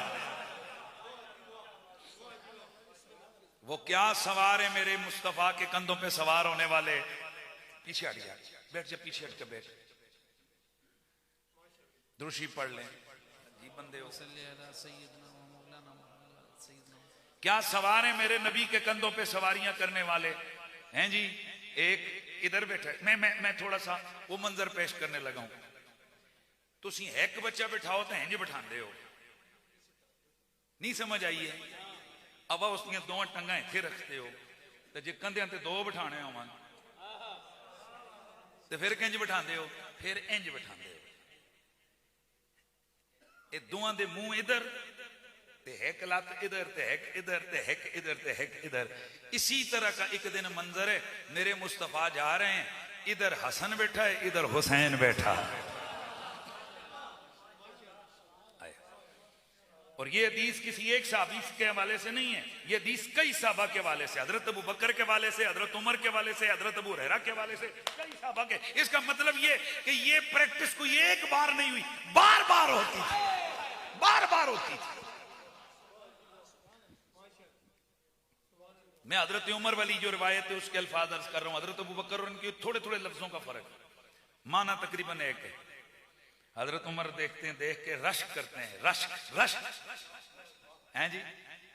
[SPEAKER 1] वो क्या सवार है मेरे मुस्तफा के कंधों पे सवार होने वाले। पीछे हट जा, बैठ जा, पीछे हट के बैठ, दुरूशी पढ़ लें जी बंदे हो। क्या सवार है मेरे नबी के कंधों पे सवारियां करने वाले हैं जी। एक इधर बैठा है, मैं थोड़ा सा वो मंजर पेश करने लगा हूं। तुसी एक बच्चा बिठाओ तो इंज बिठांदे हो, नहीं समझ आई है? अब उसकी दो टंगा इत्थे रखते हो तो जे कंधियां ते दो बिठाने होवन तो फिर किंज बिठाते हो? फिर इंज बिठाते हो। ये दोवां दे मुंह इधर ते हिक लत इधर ते हिक इधर ते हिक इधर ते हिक इधर। इसी तरह का एक दिन मंजर है, मेरे मुस्तफा जा रहे हैं, इधर हसन बैठा है, इधर हुसैन बैठा है। और ये हदीस किसी एक साहबी के हवाले से नहीं है, ये हदीस कई साहबा के हवाले से, हजरत अबू बकर के हवाले से, हजरत उमर के हवाले से, हजरत अबू हुरैरा के हवाले से, कई साहबा के। इसका मतलब ये कि ये प्रैक्टिस कोई एक बार नहीं हुई, बार बार होती थी, बार बार होती थी। मैं हजरत उमर वाली जो रिवायत है उसके अल्फाज अर्ज कर रहा हूं। हजरत अबू बकर और उनके थोड़े थोड़े लफ्जों का फर्क, माना तकरीबन एक है। हजरत उमर देखते हैं, देख के रश करते हैं, रश रश हैं जी,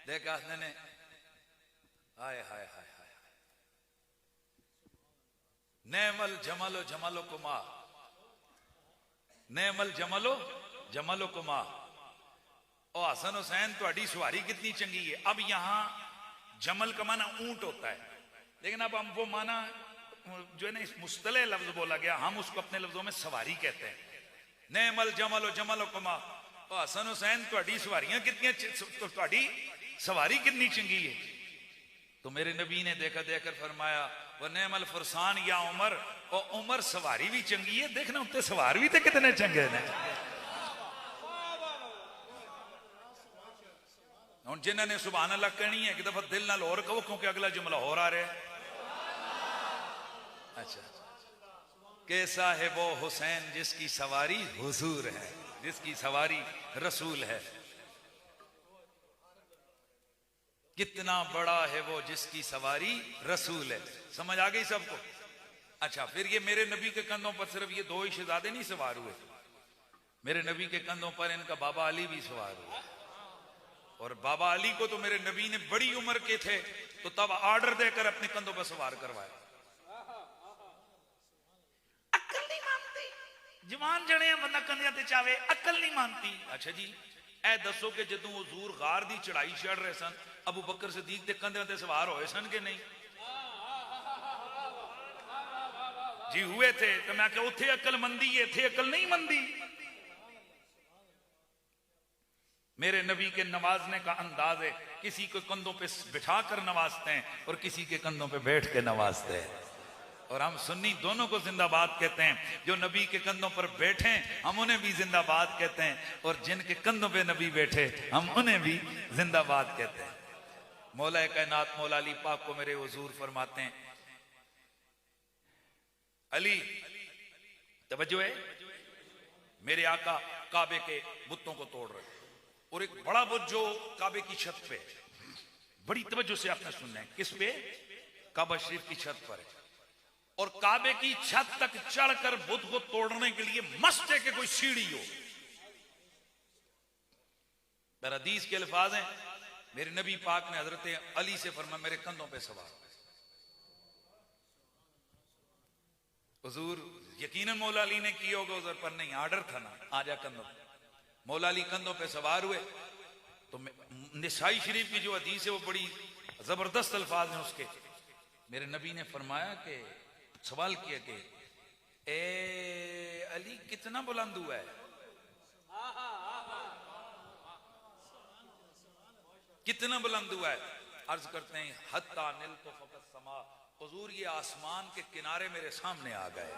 [SPEAKER 1] देख आसने ने हाय हाय हाय हाय नेमल जमालो जमालो कुमा, नेमल जमालो जमालो कुमा। ओ हसन हुसैन तुम्हारी सवारी कितनी चंगी है। अब यहां जमल का माना ऊंट होता है, लेकिन अब हम वो माना जो है ना इस मुस्तले लफ्ज बोला गया, हम उसको अपने लफ्जों में सवारी कहते हैं। नेमल जमलो जमलो कुमा, हसन हुसैन तुम्हारी सवारियां कितनी, तुम्हारी सवारी कितनी चंगी है। तो मेरे नबी ने देखा देखकर फरमाया वो नेमल फरसान या उमर, और उमर सवारी भी चंगी है, देखना उत्ते सवार भी तो कितने चंगे ने। हुण जिन्होंने सुभान अल्लाह कहनी है, एक दफा दिल नाल और कहो, क्योंकि अगला जुमला और आ रहा है। अच्छा, कैसा है वो हुसैन जिसकी सवारी हुजूर है, जिसकी सवारी रसूल है। कितना बड़ा है वो जिसकी सवारी रसूल है। समझ आ गई सबको? अच्छा, फिर ये मेरे नबी के कंधों पर सिर्फ ये दो ही शहजादे नहीं सवार हुए, मेरे नबी के कंधों पर इनका बाबा अली भी सवार हुआ। और बाबा अली को तो मेरे नबी ने बड़ी उम्र के थे तो तब ऑर्डर देकर अपने कंधों पर सवार करवाया। अक्ल नहीं मानती, जवान जने बंदा कंधियां ते चावे, अक्ल नहीं मानती। अच्छा जी, ए दसो कि जदों हुजूर गार दी चढ़ाई चढ़ रहे सन, अबू बकर सिद्दीक दे कंधियां ते सवार होए सन कि नहीं? जी हुए थे। तो मैं क्या उथे अक्ल मंदी है, इथे अक्ल नहीं मंदी। मेरे नबी के नवाजने का अंदाज है, किसी को कंधों पे बिठा कर नवाजते हैं और किसी के कंधों पे बैठ के नवाजते हैं। और हम सुन्नी दोनों को जिंदाबाद कहते हैं। जो नबी के कंधों पर बैठे हम उन्हें भी जिंदाबाद कहते हैं, और जिनके कंधों पे नबी बैठे हम उन्हें भी जिंदाबाद कहते हैं। मौला कायनात मौला अली पाक को मेरे हुजूर फरमाते हैं, अली तवज्जो है, मेरे आका काबे के बुतों को तोड़ रहे, और एक बड़ा बुत जो काबे की छत पे, बड़ी तवज्जो से आपने सुनना है, किस पे? काबा शरीफ की छत पर है। और काबे की छत तक चढ़कर बुत को तोड़ने के लिए मस्त है कि कोई सीढ़ी हो। हदीस के अल्फाज हैं, मेरे नबी पाक ने हजरत अली से फरमाया, मेरे कंधों पे सवार। हुजूर यकीनन मौला अली ने किया होगा उधर, पर नहीं, आर्डर था ना, आजा कंधों। मौला अली कंधों पे सवार हुए तो निसाई शरीफ की जो हदीस है वो बड़ी जबरदस्त अल्फाज हैं उसके। मेरे नबी ने फरमाया कि सवाल किया कि ए अली कितना बुलंद हुआ है, कितना बुलंद हुआ है? अर्ज करते हैं हत्ता निल तो फकत समा, हुजूर ये आसमान के किनारे मेरे सामने आ गए।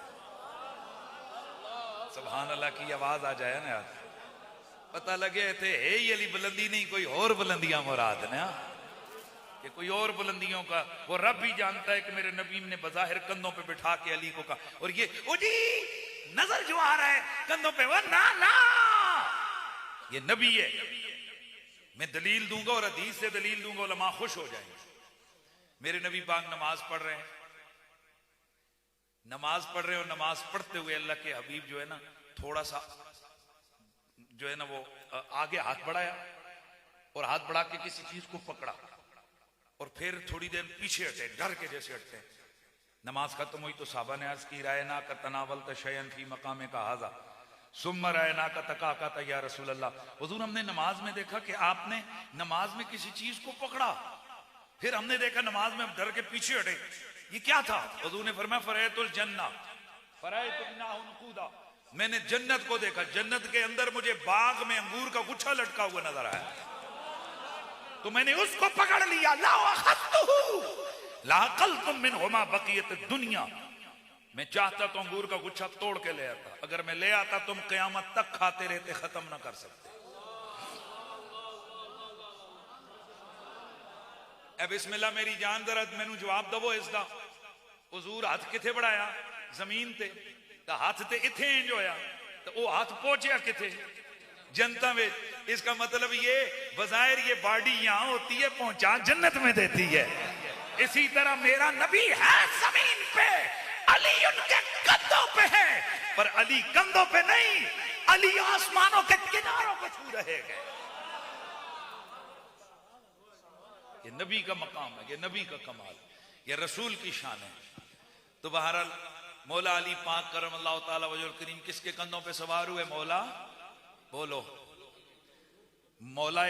[SPEAKER 1] सुभान अल्लाह की आवाज आ जाए ना, पता लगे थे हे अली बुलंदी नहीं, कोई और बुलंदियां मुराद ना, कि कोई और बुलंदियों का वो रब भी जानता है कि मेरे नबी ने बज़ाहिर कंधों पे बिठा के अली को कहा। और ये ओ जी नजर जो आ रहा है कंधों पे, वो ना ना ये नबी है। मैं दलील दूंगा और हदीस से दलील दूंगा, उलमा खुश हो जाएंगे। मेरे नबी पाक नमाज पढ़ रहे हैं, नमाज पढ़ रहे हो, नमाज पढ़ते हुए अल्लाह के हबीब जो है ना थोड़ा सा जो है ना वो आगे हाथ बढ़ाया, और हाथ बढ़ा के किसी चीज को पकड़ा, और फिर थोड़ी देर पीछे हटे, डर के जैसे हटते हैं। नमाज खत्म हुई तो साहबा ने अर्ज की, राय ना का तनावल तशयन फी मकामे का हाजा, सुम्मा रैना का तका का या रसूल अल्लाह, हुजूर हमने नमाज में देखा कि आपने नमाज में किसी चीज को पकड़ा, फिर हमने देखा नमाज में डर के पीछे हटे, ये क्या था? हुजूर ने फरमाया फरैतुल जन्ना फरैतुन्नाहुनकूदा, मैंने जन्नत को देखा, जन्नत के अंदर मुझे बाग में अंगूर का गुच्छा लटका हुआ नजर आया, तो मैंने उसको पकड़ लिया। लाकल्तुम मिनहुमा बकियत दुनिया, मैं चाहता तो अंगूर का गुच्छा तोड़ के ले आता, अगर मैं ले आता तुम कयामत तक खाते रहते, खत्म ना कर सकते। बिस्मिल्लाह मेरी जान दरद मैनू जवाब दवो इसका। हुजूर हाथ किथे बढ़ाया? जमीन ते, तो हाथ ते इथे इंज होया, तो वो हाथ पहुंचा किथे? जनता में। इसका मतलब ये बजायर ये बॉडी यहां होती है, पहुंचा जन्नत में देती है। इसी तरह मेरा नबी है जमीन पे, अली उनके कंधों पे है, पर अली कंधों पे नहीं, अली आसमानों के किनारों पे छू रहे हैं। ये नबी का मकाम है, ये नबी का कमाल, ये रसूल की शान है। तो बहरहाल मौला अली पाक करम अल्लाह ताला वजहुल करीम किसके कंधों पे सवार हुए? मौला, बोलो, मौला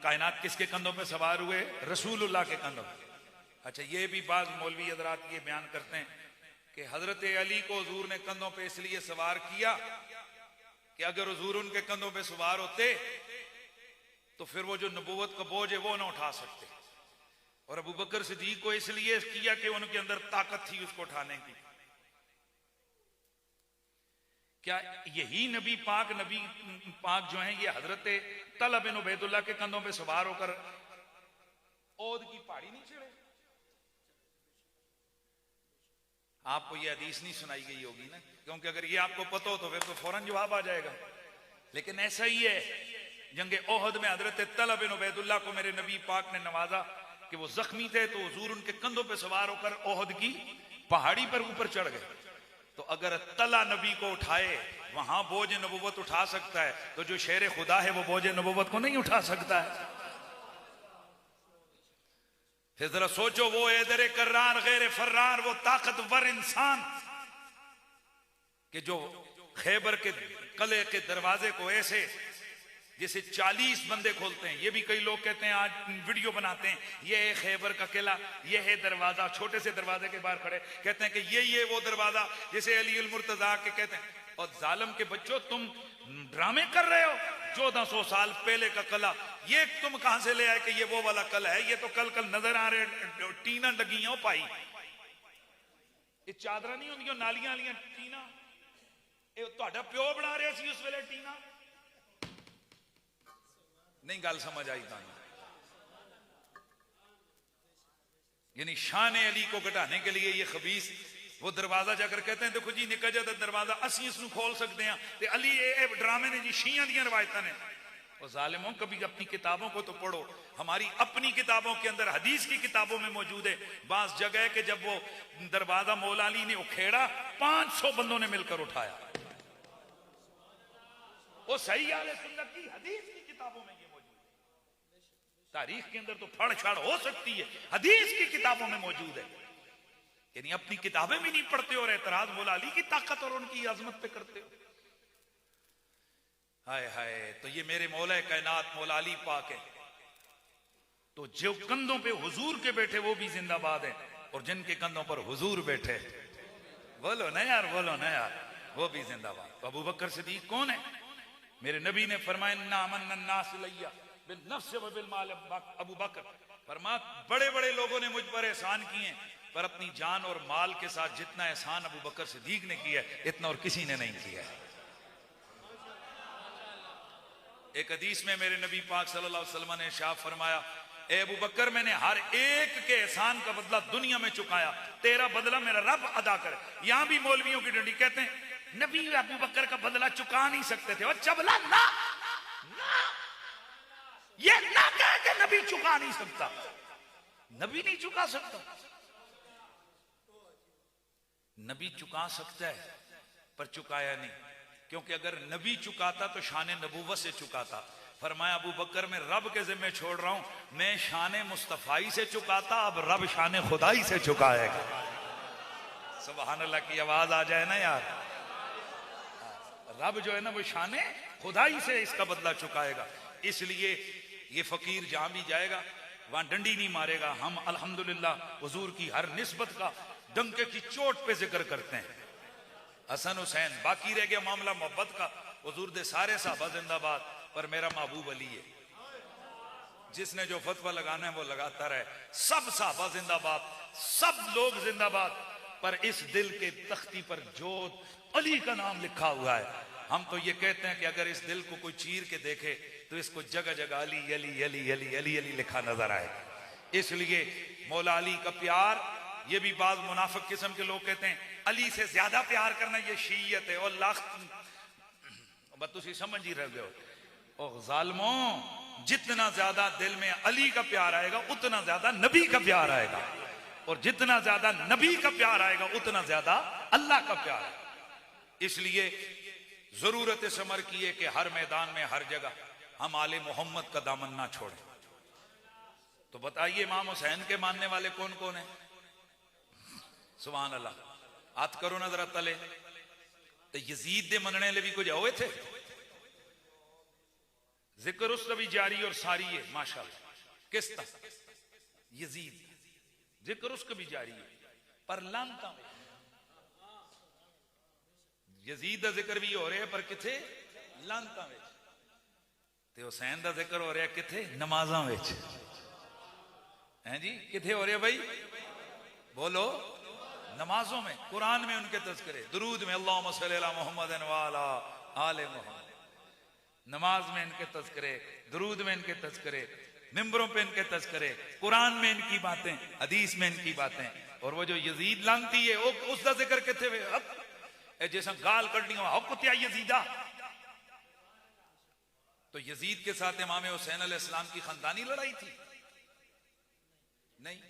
[SPEAKER 1] कायनात किसके कंधों पे सवार हुए? रसूलुल्लाह के कंधों पे। अच्छा, ये भी बात मौलवी हजरात ये बयान करते हैं कि हजरत अली को हुजूर ने कंधों पे इसलिए सवार किया कि अगर हुजूर उनके कंधों पे सवार होते तो फिर वो जो नबूवत का बोझ है वो ना उठा सकते, और अबू बकर सिद्दीक को इसलिए किया कि उनके अंदर ताकत थी उसको उठाने की। क्या यही नबी पाक जो हैं ये हजरत तलहा बिन उबैदुल्लाह के कंधों पे सवार होकर ओद की पहाड़ी नहीं चढ़े? आपको ये हदीस नहीं सुनाई गई होगी ना, क्योंकि अगर ये आपको पता हो तो फिर तो फौरन जवाब आ जाएगा। लेकिन ऐसा ही है, जंगे ओहद में हजरत तलहा बिन उबैदुल्लाह को मेरे नबी पाक ने नवाजा कि वो जख्मी थे, तो हुजूर उनके कंधों पे सवार होकर ओहद की पहाड़ी पर ऊपर चढ़ गए। तो अगर तलहा नबी को उठाए, वहां बोझ नबूवत उठा सकता है, तो जो शेर खुदा है वो बोझ नबूवत को नहीं उठा सकता है। फिर जरा सोचो, वो ऐदर कर्रार गैर फर्रार, वो ताकतवर इंसान कि जो खैबर के कले के दरवाजे को ऐसे जैसे 40 बंदे खोलते हैं। ये भी कई लोग कहते हैं, आज वीडियो बनाते हैं, ये है खैबर का किला, ये है दरवाजा, छोटे से दरवाजे के बाहर खड़े कहते हैं कि ये वो दरवाजा, जैसे अली उल मुर्तजा के कहते हैं। और जालिम के बच्चों, तुम ड्रामे कर रहे हो, 1400 साल पहले का कला ये तुम कहां से ले आए कि ये वो वाला कला है? ये तो कल नजर आ रहे टीना लगी हो पाई, ये चादरा नहीं होंगी नालियां वालियां टीना, ਤੁਹਾਡਾ ਪਿਓ ਬਣਾ ਰਿਹਾ ਸੀ ਉਸ ਵੇਲੇ ਟੀਨਾ नहीं। गल समझ आई तानी? यानी शान अली को घटाने के लिए ये खबीस वो दरवाजा जाकर कहते हैं, देखो जी निका जिहा दरवाजा असी इसनूं खोल सकते हैं, ते अली ये ड्रामे ने जी, शिया दी रवायतां ने। और जालिमों, कभी अपनी किताबों को तो पढ़ो, हमारी अपनी किताबों के अंदर, हदीस की किताबों में मौजूद है बास जगह के जब वो दरवाजा मौला अली ने उखेड़ा, 500 बंदों ने मिलकर उठाया। वो सही आले सुन्नत की हदीस की किताबों में ये मौजूद है। तारीख के अंदर तो फड़ छाड़ हो सकती है, हदीस की किताबों में मौजूद है। यानी अपनी किताबें भी नहीं पढ़ते और एतराज मौला अली की ताकत और उनकी आजमत पे करते हो। हाय हाय, तो ये मेरे मौला कायनात मौला अली पाक है। तो जो कंधों पे हुजूर के बैठे वो भी जिंदाबाद है, और जिनके कंधों पर हुजूर बैठे, बोलो ना यार, बोलो ना यार, वो भी जिंदाबाद। तो अबू बकर सिद्दीक कौन है? मेरे नबी ने फरमाया, अबू बकर फरमा, बड़े बड़े लोगों ने मुझ पर एहसान किए, पर अपनी जान और माल के साथ जितना एहसान अबू बकर सिद्दीक ने किया है, इतना और किसी ने नहीं किया है। एक हदीस में मेरे नबी पाक सल्लल्लाहु अलैहि वसल्लम ने इरशाद फरमाया, ए अबू बकर, मैंने हर एक के एहसान का बदला दुनिया में चुकाया, तेरा बदला मेरा रब अदा कर। यहां भी मौलवियों की डंडी कहते हैं नबी अबू बकर का बदला चुका नहीं सकते थे। और चबला ना, ये ना कहे कि नबी चुका नहीं सकता, नबी नहीं चुका सकता। नबी चुका सकता है पर चुकाया नहीं, क्योंकि अगर नबी चुकाता तो शान नबूवत से चुकाता। फरमाया, अबू बकर मैं रब के जिम्मे छोड़ रहा हूं, मैं शान मुस्तफाई से चुकाता, अब रब शान खुदाई से चुकाएगा। सुभान अल्लाह की आवाज आ जाए ना यार। रब जो है ना वो शाने खुदाई से इसका बदला चुकाएगा। इसलिए ये फकीर जहां भी जाएगा वहां डंडी नहीं मारेगा। हम अल्हम्दुलिल्लाह हुजूर की हर निस्बत का डंके की चोट पे जिक्र करते हैं। हसन हुसैन, बाकी रह गया मामला मोहब्बत का। हुजूर दे सारे साहबा जिंदाबाद, पर मेरा महबूब अली है। जिसने जो फतवा लगाना है वो लगाता रहे। सब साहबा जिंदाबाद, सब लोग जिंदाबाद, पर इस दिल के तख्ती पर जोत अली का नाम लिखा हुआ है। हम तो ये कहते हैं कि अगर इस दिल को कोई चीर के देखे तो इसको जगह जगह अली अली अली अली अली अली लिखा नजर आए। इसलिए मौला अली का प्यार, ये भी बाज मुनाफिक किस्म के लोग कहते हैं अली से ज्यादा प्यार करना ये शीयत है। और लाख तुसी समझ ही रह गए हो। जालिमों, जितना ज्यादा दिल में अली का प्यार आएगा उतना ज्यादा नबी का प्यार आएगा, और जितना ज्यादा नबी का प्यार आएगा उतना ज्यादा अल्लाह का प्यार है। इसलिए जरूरत समर की है कि हर मैदान में हर जगह हम आले मोहम्मद का दामन ना छोड़ें। तो बताइए इमाम हुसैन के मानने वाले कौन कौन है? सुभान अल्लाह, हाथ करो ना जरा तले। तो यजीद दे मनने ले भी कुछ होए थे। जिक्र उसका भी जारी और सारी है माशाल्लाह। किस तरह यजीद जिक्र उसका भी जारी है, पर लानता यजीद का जिक्र भी हो रहा है पर किथे लानता विच, ते हुसैन का जिक्र हो रहा है किथे नमाज़ां विच। हैं जी, किथे हो रहा है भाई? बोलो। नमाजों में, कुरान में उनके तज़किरे, दुरूद में अल्लाहुम्मा सल्ली अला मुहम्मदिन व अला आले मुहम्मद, नमाज में इनके तज़किरे, दुरूद में इनके तज़किरे, मिंबरों पे इनके तज़किरे, कुरान में इनकी बातें, हदीस में इनकी बातें। और वो जो यजीद लानती है वो उसका जिक्र किथे वे हक जैसा गाल कढ़नी हो हक कुत्या यजीदा। तो यजीद के साथ इमाम हुसैन अलैहिस्सलाम की खानदानी लड़ाई थी? नहीं।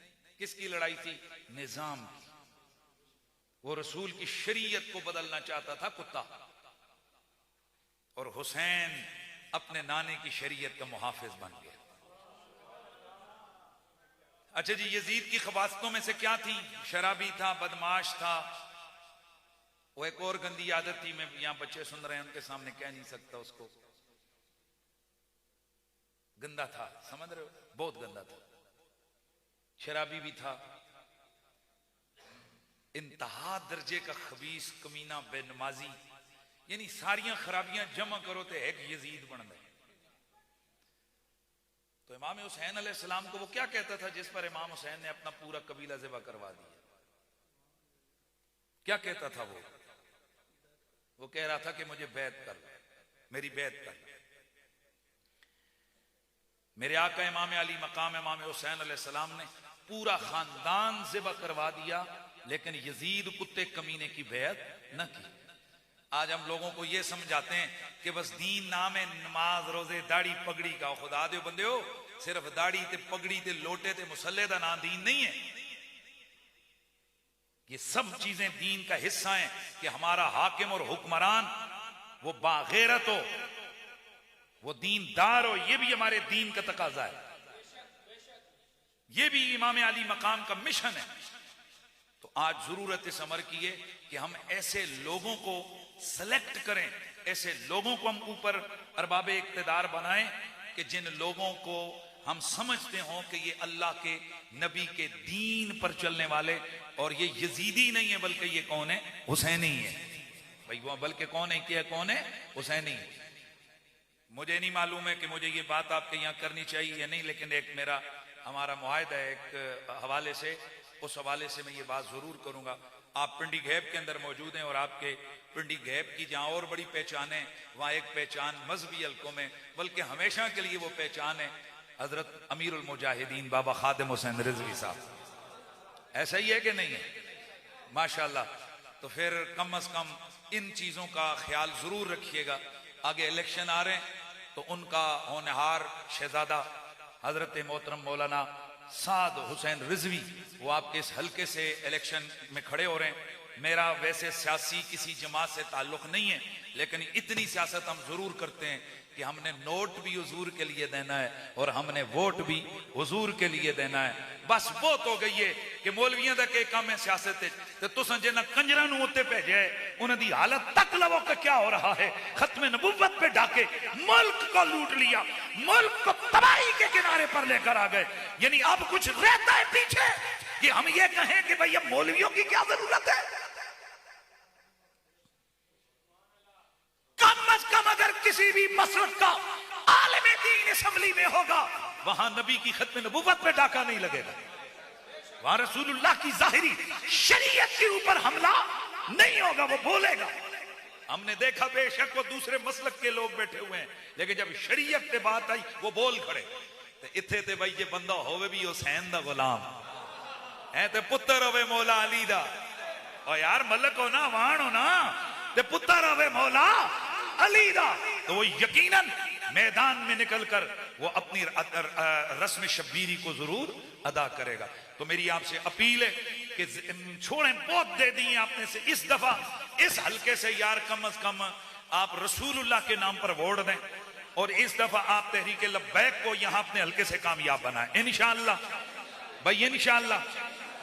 [SPEAKER 1] किसकी लड़ाई थी? निजाम की। वो रसूल की शरीयत को बदलना चाहता था कुत्ता, और हुसैन अपने नाने की शरीयत का मुहाफिज बन गया। अच्छा जी, यजीद की खबासतों में से क्या थी? शराबी था, बदमाश था। वो एक और गंदी आदत थी, मैं यहां बच्चे सुन रहे हैं उनके सामने कह नहीं सकता उसको। गंदा था, समझ रहे हो? बहुत गंदा था। शराबी भी था, इंतहा दर्जे का खबीस कमीना बेनमाजी, यानी सारियां खराबियां जमा करो तो एक यजीद बन गए। तो इमाम हुसैन अलैहिस्सलाम को वो क्या कहता था जिस पर इमाम हुसैन ने अपना पूरा कबीला ज़िबा करवा दिया? क्या कहता था वो कह रहा था कि मुझे बैत कर, मेरी बैत कर। मेरे आका इमाम अली मकाम इमाम हुसैन अलैहिस्सलाम ने पूरा खानदान ज़िबा करवा दिया, लेकिन यजीद कुत्ते कमीने की बैत न की। आज हम लोगों को यह समझाते हैं कि बस दीन नाम है नमाज रोजे दाढ़ी पगड़ी का। खुदा दे बंदे हो, सिर्फ दाढ़ी ते पगड़ी ते लोटे ते मुसल्ले का नाम दीन नहीं है। ये सब चीजें दीन का हिस्सा हैं कि हमारा हाकिम और हुक्मरान वो बागैरत हो, वो दीनदार हो। ये भी हमारे दीन का तकाजा है, ये भी इमाम अली मकाम का मिशन है। तो आज जरूरत इस अमर की है कि हम ऐसे लोगों को सेलेक्ट करें, ऐसे लोगों को हम ऊपर अरबाब इक्तदार बनाएं कि जिन लोगों को हम समझते हों कि ये अल्लाह के नबी के दीन पर चलने वाले, और ये यजीदी नहीं है बल्कि ये कौन है? हुसैनी है भाई। वो बल्कि कौन है? क्या कौन है? हुसैनी। मुझे नहीं मालूम है कि मुझे ये बात आपके यहाँ करनी चाहिए या नहीं, लेकिन एक मेरा हमारा मुआहदा है एक हवाले से, उस हवाले से मैं ये बात जरूर करूंगा। आप पिंडी गैब के अंदर मौजूद हैं और आपके पिंडी गैब की जहां और बड़ी पहचान है, वहां एक पहचान मजहबी हल्कों में, बल्कि हमेशा के लिए वो पहचान है हजरत अमीरुल मुजाहिदीन बाबा खादिम हुसैन रिजवी साहब। ऐसा ही है कि नहीं है? माशाल्लाह। तो फिर कम अज कम इन चीजों का ख्याल जरूर रखिएगा। आगे इलेक्शन आ रहे हैं तो उनका होनहार शहजादा हजरत मोहतरम मौलाना साद हुसैन रिजवी, वो आपके इस हल्के से इलेक्शन में खड़े हो रहे हैं। मेरा वैसे सियासी किसी जमात से ताल्लुक नहीं है, लेकिन इतनी सियासत हम जरूर करते हैं कि हमने नोट भी हुजूर के लिए देना है और हमने वोट भी हुजूर के लिए देना है। बस बहुत हो गई है कि मौलवियों का के काम है सियासत ते तुसां जिन्हां कंजरां नूं उत्ते भेजा है उन्हां दी हालत तक लवो कि क्या हो रहा है। खत्म नबुव्वत पे डाके मुल्क को लूट लिया, मुल्क को तबाही के किनारे पर लेकर आ गए। यानी अब कुछ रहता है पीछे कि हम ये कहें कि भाई अब मौलवियों की क्या जरूरत है। कम अज कम अगर किसी भी मसलक का आलिम दीन असेंबली में होगा, वहां नबी की खत्म नबुव्वत पे डाका नहीं लगेगा, वहां रसूलुल्लाह की जाहिरी शरीयत के ऊपर हमला नहीं होगा, वो बोलेगा। हमने देखा बेशक वो दूसरे मसलक के लोग बैठे हुए हैं, लेकिन जब शरीयत पे बात आई वो बोल खड़े। ते इत्थे ते भाई जे बंदा होवे भी हुसैन दा गुलाम है ते पुत्र होवे मौला अली दा, और यार मलक हो ना, वाण हो ना, ते पुत्र होवे मौला अली दा, तो वो यकीनन मैदान में निकलकर वो अपनी रस्म शब्बीरी को जरूर अदा करेगा। तो मेरी आपसे अपील है कि छोड़ें, बहुत दे दी आपने से, इस दफा इस हल्के से यार कम अज कम आप रसूलुल्लाह के नाम पर वोट दें और इस दफा आप तहरीक लब्बैक को यहां अपने हल्के से कामयाब बनाएं इंशाअल्लाह भाई, इंशाअल्लाह।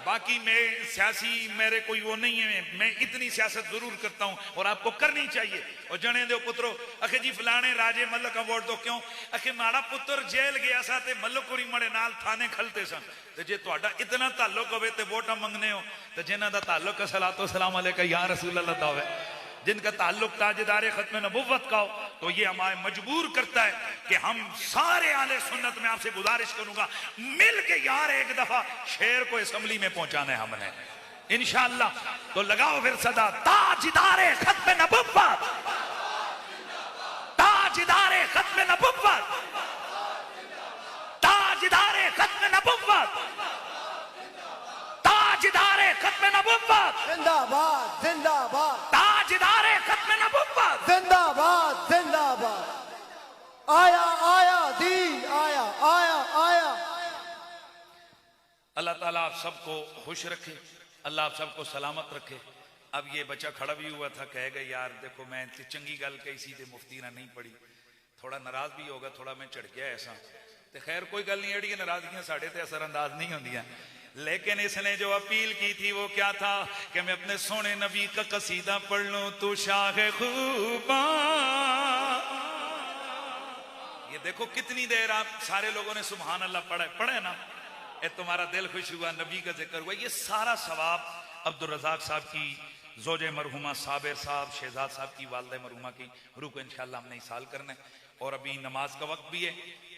[SPEAKER 1] बाकी मैं सियासी मेरे कोई वो नहीं है, मैं इतनी सियासत जरूर करता हूं और आपको करनी चाहिए। और जने दो पुत्रो अखे जी फलाने राजे मलक का वोट दो, क्यों अखे माड़ा पुत्र जेल गया सा ते मलक कोरी मड़े नाल थाने खलते सन। ते जे तुहाडा इतना ताल्लुक होवे ते वोटा मंगने हो, ते जिन्हां दा ताल्लुक सलातो सलाम अलैका या रसूल अल्लाह दा होवे, जिनका ताल्लुक ताजदार खत्म नबुव्वत का हो, तो ये हमारे मजबूर करता है कि हम सारे आले सुन्नत में आपसे गुजारिश करूंगा मिल के यार एक दफा शेर को असेंबली में पहुंचाना है हमने इंशाअल्लाह। तो लगाओ फिर सदा ताजदार खत्म नबुव्वत, ताजदार खत्म नबुव्वत, ताजदार खत्म नबुव्वत, ताजदार खत्म नबुव्वत,
[SPEAKER 3] जिंदाबाद जिंदाबाद,
[SPEAKER 1] ताजदार खत्म नबुव्वत,
[SPEAKER 3] जिंदाबाद जिंदाबाद। आया आया दीन आया आया आया।
[SPEAKER 1] अल्लाह ताला आप सबको खुश रखे, अल्लाह आप सबको सलामत रखे। अब ये बच्चा खड़ा भी हुआ था, कह गए यार देखो मैं चंगी गल कही सी ते मुफ्ती ने नहीं पढ़ी, थोड़ा नाराज भी होगा, थोड़ा मैं चढ़ गया ऐसा। तो खैर कोई गल नहीं, एड़ियां नाराजगियां साढ़े ते असरअंदाज नहीं होंदियां, लेकिन इसने जो अपील की थी वो क्या था कि मैं अपने सोने नबी का कसीदा पढ़ लूं, तू शाह खूबा। ये देखो कितनी देर आप सारे लोगों ने सुभान अल्लाह पढ़े ना, ये तुम्हारा दिल खुश हुआ, नबी का जिक्र हुआ। ये सारा सवाब अब्दुल रज़ाक साहब की जोजे मरहुमा साबिर साहब शहजाद साहब की वालदा मरहुमा की रूह को इंशाअल्लाह हमने इसाल करना है। और अभी नमाज का वक्त भी है,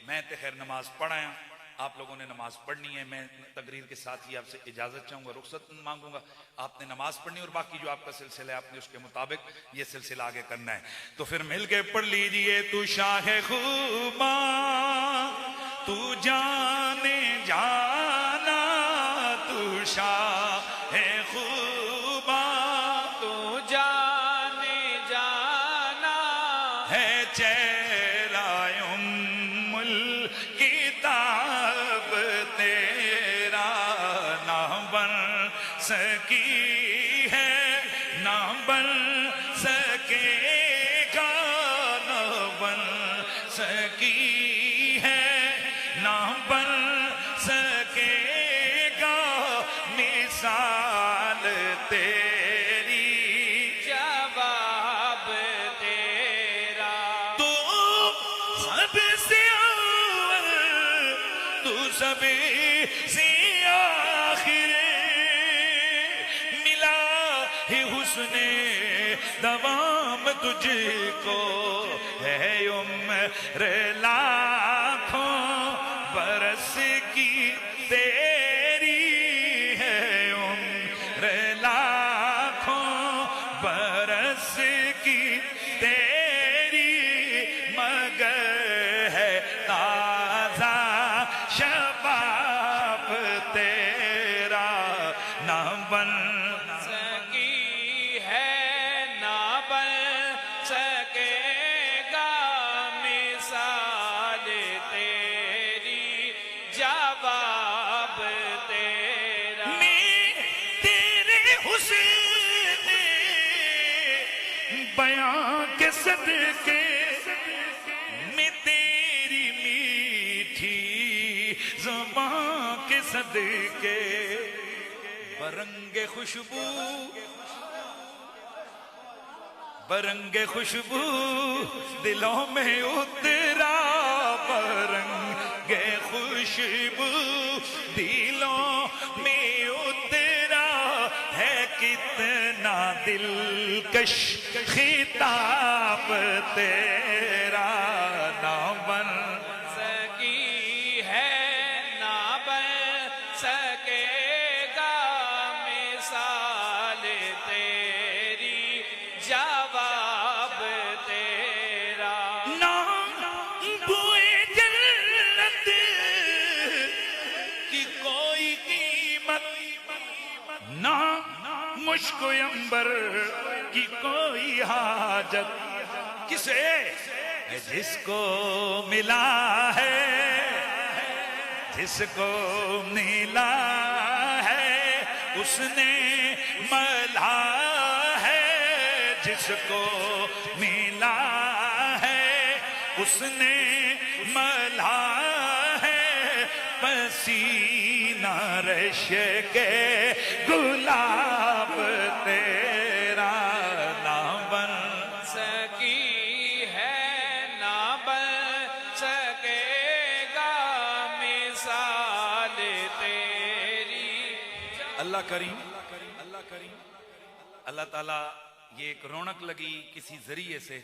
[SPEAKER 1] मैं तो खैर नमाज पढ़ाया, आप लोगों ने नमाज पढ़नी है। मैं तकरीर के साथ ही आपसे इजाजत चाहूंगा, रुखसत मांगूंगा। आपने नमाज पढ़नी और बाकी जो आपका सिलसिला है आपने उसके मुताबिक ये सिलसिला आगे करना है। तो फिर मिलके पढ़ लीजिए, तू शाह खूबा तू जाने जाना, तू शाह खूबा
[SPEAKER 2] तू जाने जाना
[SPEAKER 1] है, चेहरा उम्मुल किताब तेरा ना बन सकी है, ना बन सकेगा, ना बन सकी है, ना बन सकेगा मिसाल तेरी,
[SPEAKER 2] जवाब तेरा।
[SPEAKER 1] तू सबसे अव्वल, तू सबसे आखिर, मिला ही हुस्ने दवाम तुझको, है उम्र लाखों बरस की तेरी, है उम्र लाखों बरस की तेरी, मगर है ताजा शबाब तेरा, ना बन
[SPEAKER 2] सकी है ना बन सकेगा मिसाल
[SPEAKER 1] सदके में तेरी मीठी ज़ुबान के सदके बरंगे खुशबू दिलों में उतरा बरंगे खुशबू दिलों में उतरा है कितना दिलकश खिताब तेरा ना बन
[SPEAKER 2] सकी है ना बन सकेगा मिसाल तेरी जवाब तेरा
[SPEAKER 1] ना बुए जन्नत की कोई कीमत ना मुश्को अंबर की कोई हाजत किसे जिसको मिला है जिसको मिला है उसने मला है जिसको मिला है उसने मला है पसीना रश के गुलाब तेरा ना बन
[SPEAKER 2] सकी है ना बन सकेगा मिसाल तेरी
[SPEAKER 1] अल्लाह करीम अल्लाह ताला ये एक रौनक लगी किसी जरिए से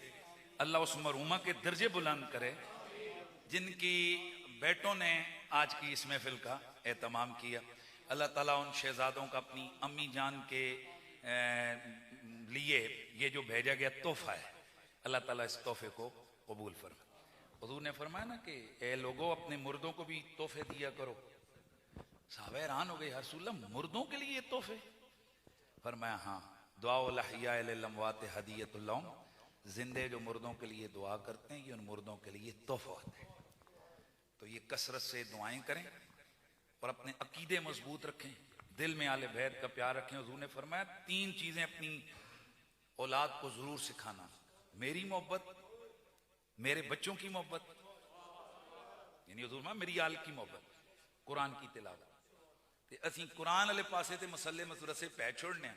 [SPEAKER 1] अल्लाह उस मरहुमा के दर्जे बुलंद करे जिनकी बेटों ने आज की इस महफिल का एहतमाम किया। अल्लाह ताला उन शहजादों का अपनी अम्मी जान के लिए ये जो भेजा गया तोहफा है अल्लाह ताला इस तोहफे को कबूल फरमाए। हुजूर ने फरमाया ना कि ए लोगों अपने मुर्दों को भी तोहफे दिया करो। साहब हैरान हो गए, या रसूलल्लाह मुर्दों के लिए तोहफे? फरमाया हाँ, दुआ लहिया लमवात हदियतुल लहुम, जिंदे जो मुर्दों के लिए दुआ करते हैं ये उन मुर्दों के लिए तोहफा होता है। तो ये कसरत से दुआएं करें और अपने अकीदे मजबूत रखें, दिल में आले बैत का प्यार रखें। हुजूर ने फरमाया 3 चीजें अपनी औलाद को जरूर सिखाना, मेरी मोहब्बत, मेरे बच्चों की मोहब्बत, यानी हुजूर फरमाया मेरी आल की मोहब्बत, कुरान की तिलावत। ते असीं कुरान वाले पासे ते मसले मसरसे पै छोड़ने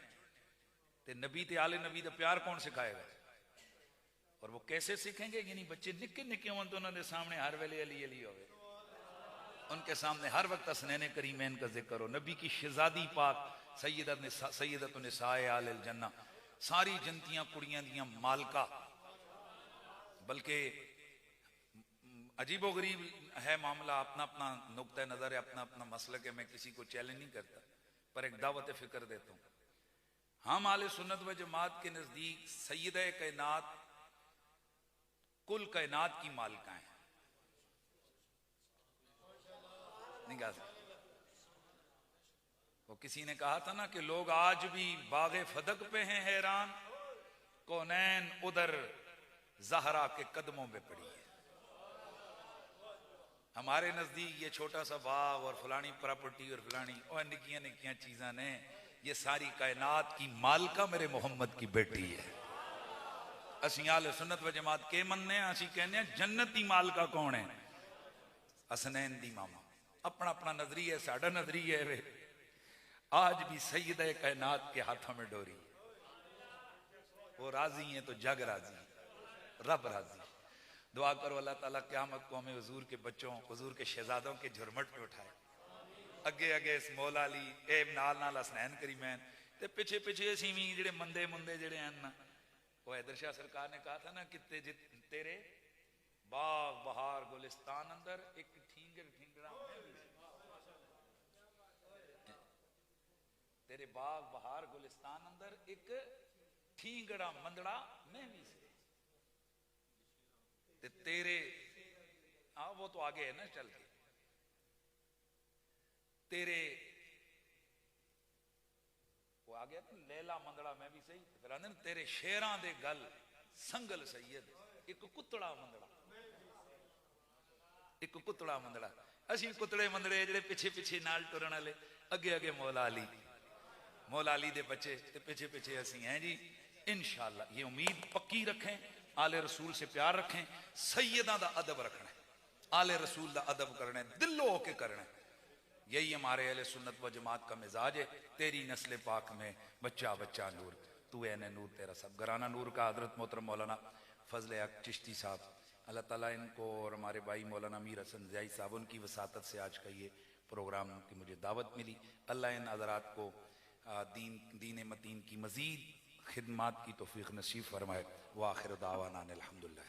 [SPEAKER 1] ते नबी ते आले नबी दा प्यार कौन सिखाएगा? और वो कैसे सीखेंगे? यानी बच्चे निक्के निक्के हों तो उन्होंने सामने हर वेले अली अली होवे, उनके सामने हर वक्त हसनैन करीमैन का जिक्र हो, नबी की शहजादी पाक सैयदत निसाए आलिल जन्ना, सारी जन्नतियां कुड़ियां दियां मालका। बल्कि अजीबो गरीब है मामला, अपना अपना नुक्ता नजर है, अपना अपना मसलक है, मैं किसी को चैलेंज नहीं करता, पर एक दावत फिक्र देता हूं। हम आले सुन्नत व जमात के नजदीक सैयदा कायनात कुल कायनात की मालिका है। नहीं कहा वो किसी ने कहा था ना कि लोग आज भी बागे फदक पे हैं हैरान, कौनैन उधर जहरा के कदमों पे पड़ी है। हमारे नजदीक ये छोटा सा बाग और फलानी प्रॉपर्टी और फलानी और निकियां निकियां चीजा ने, ये सारी कायनात की मालिका मेरे मोहम्मद की बेटी है। असीं आले सुन्नत व जमात के मनने, असीं कहने जन्नत दी मालिका कौन है? हसनैन दी मामा। अपना अपना नजरिया, साडा नजरिया है वे, आज भी सैयदा कायनात के हाथों में डोरी, वो राजी है तो जग राजी, रब राजी। दुआ करो अल्लाह ताला क़यामत को हमें हुजूर के बच्चों, हुजूर के शहजादों के झुरमट में उठाए। अगे अगे इस मौला अली ए नाल नाल हसनैन करीमैन ते पिछे पिछे सीवी जेड़े मंदे मुंदे जेड़े हैं ना, वो हैदर शाह सरकार ने कहा था ना कि तेरे बाग बहार गुलिस्तान अंदर एक ठींगर ठींगड़ा, तेरे बाग बहार गुलिस्तान अंदर एक ठींगड़ा मंदड़ा मैं भी से ते तेरे, हाँ वो तो आगे है ना चल के, तेरे वो आ गया ना लैला मंदड़ा मैं भी सही, फिर आंदे ना तेरे शेरां दे गल संगल सैयद एक कुतड़ा मंदड़ा, एक कुतड़ा मंदड़ा। असीं कुतड़े मंदड़े जेड़े पिछे पिछे नाल टुरन वाले, अगे अगे मौला अली दे बच्चे ते पिछे पिछे असीं हैं जी। इंशाअल्लाह ये उम्मीद पक्की रखें आले रसूल से प्यार रखें, सैयदा दा अदब रखना है, आले रसूल दा अदब करना है, दिलों होके करना है। यही हमारे अहले सुन्नत व जमात का मिजाज है। तेरी नस्ल पाक में बच्चा बच्चा नूर, तू है नूर तेरा सब घराना नूर का। हजरत मोहतरम मौलाना फजल हक चिश्ती साहब, अल्लाह ताला इनको और हमारे भाई मौलाना मीर हसन ज़ियाई साहब, उनकी वसातत से आज का ये प्रोग्राम की मुझे दावत मिली। अल्लाह इन हज़रात को दीन मतीन की मज़ीद खिदमात की तौफीक नसीब फरमाए। व आखिर दावाना अनिल हम्दुलिल्लाह।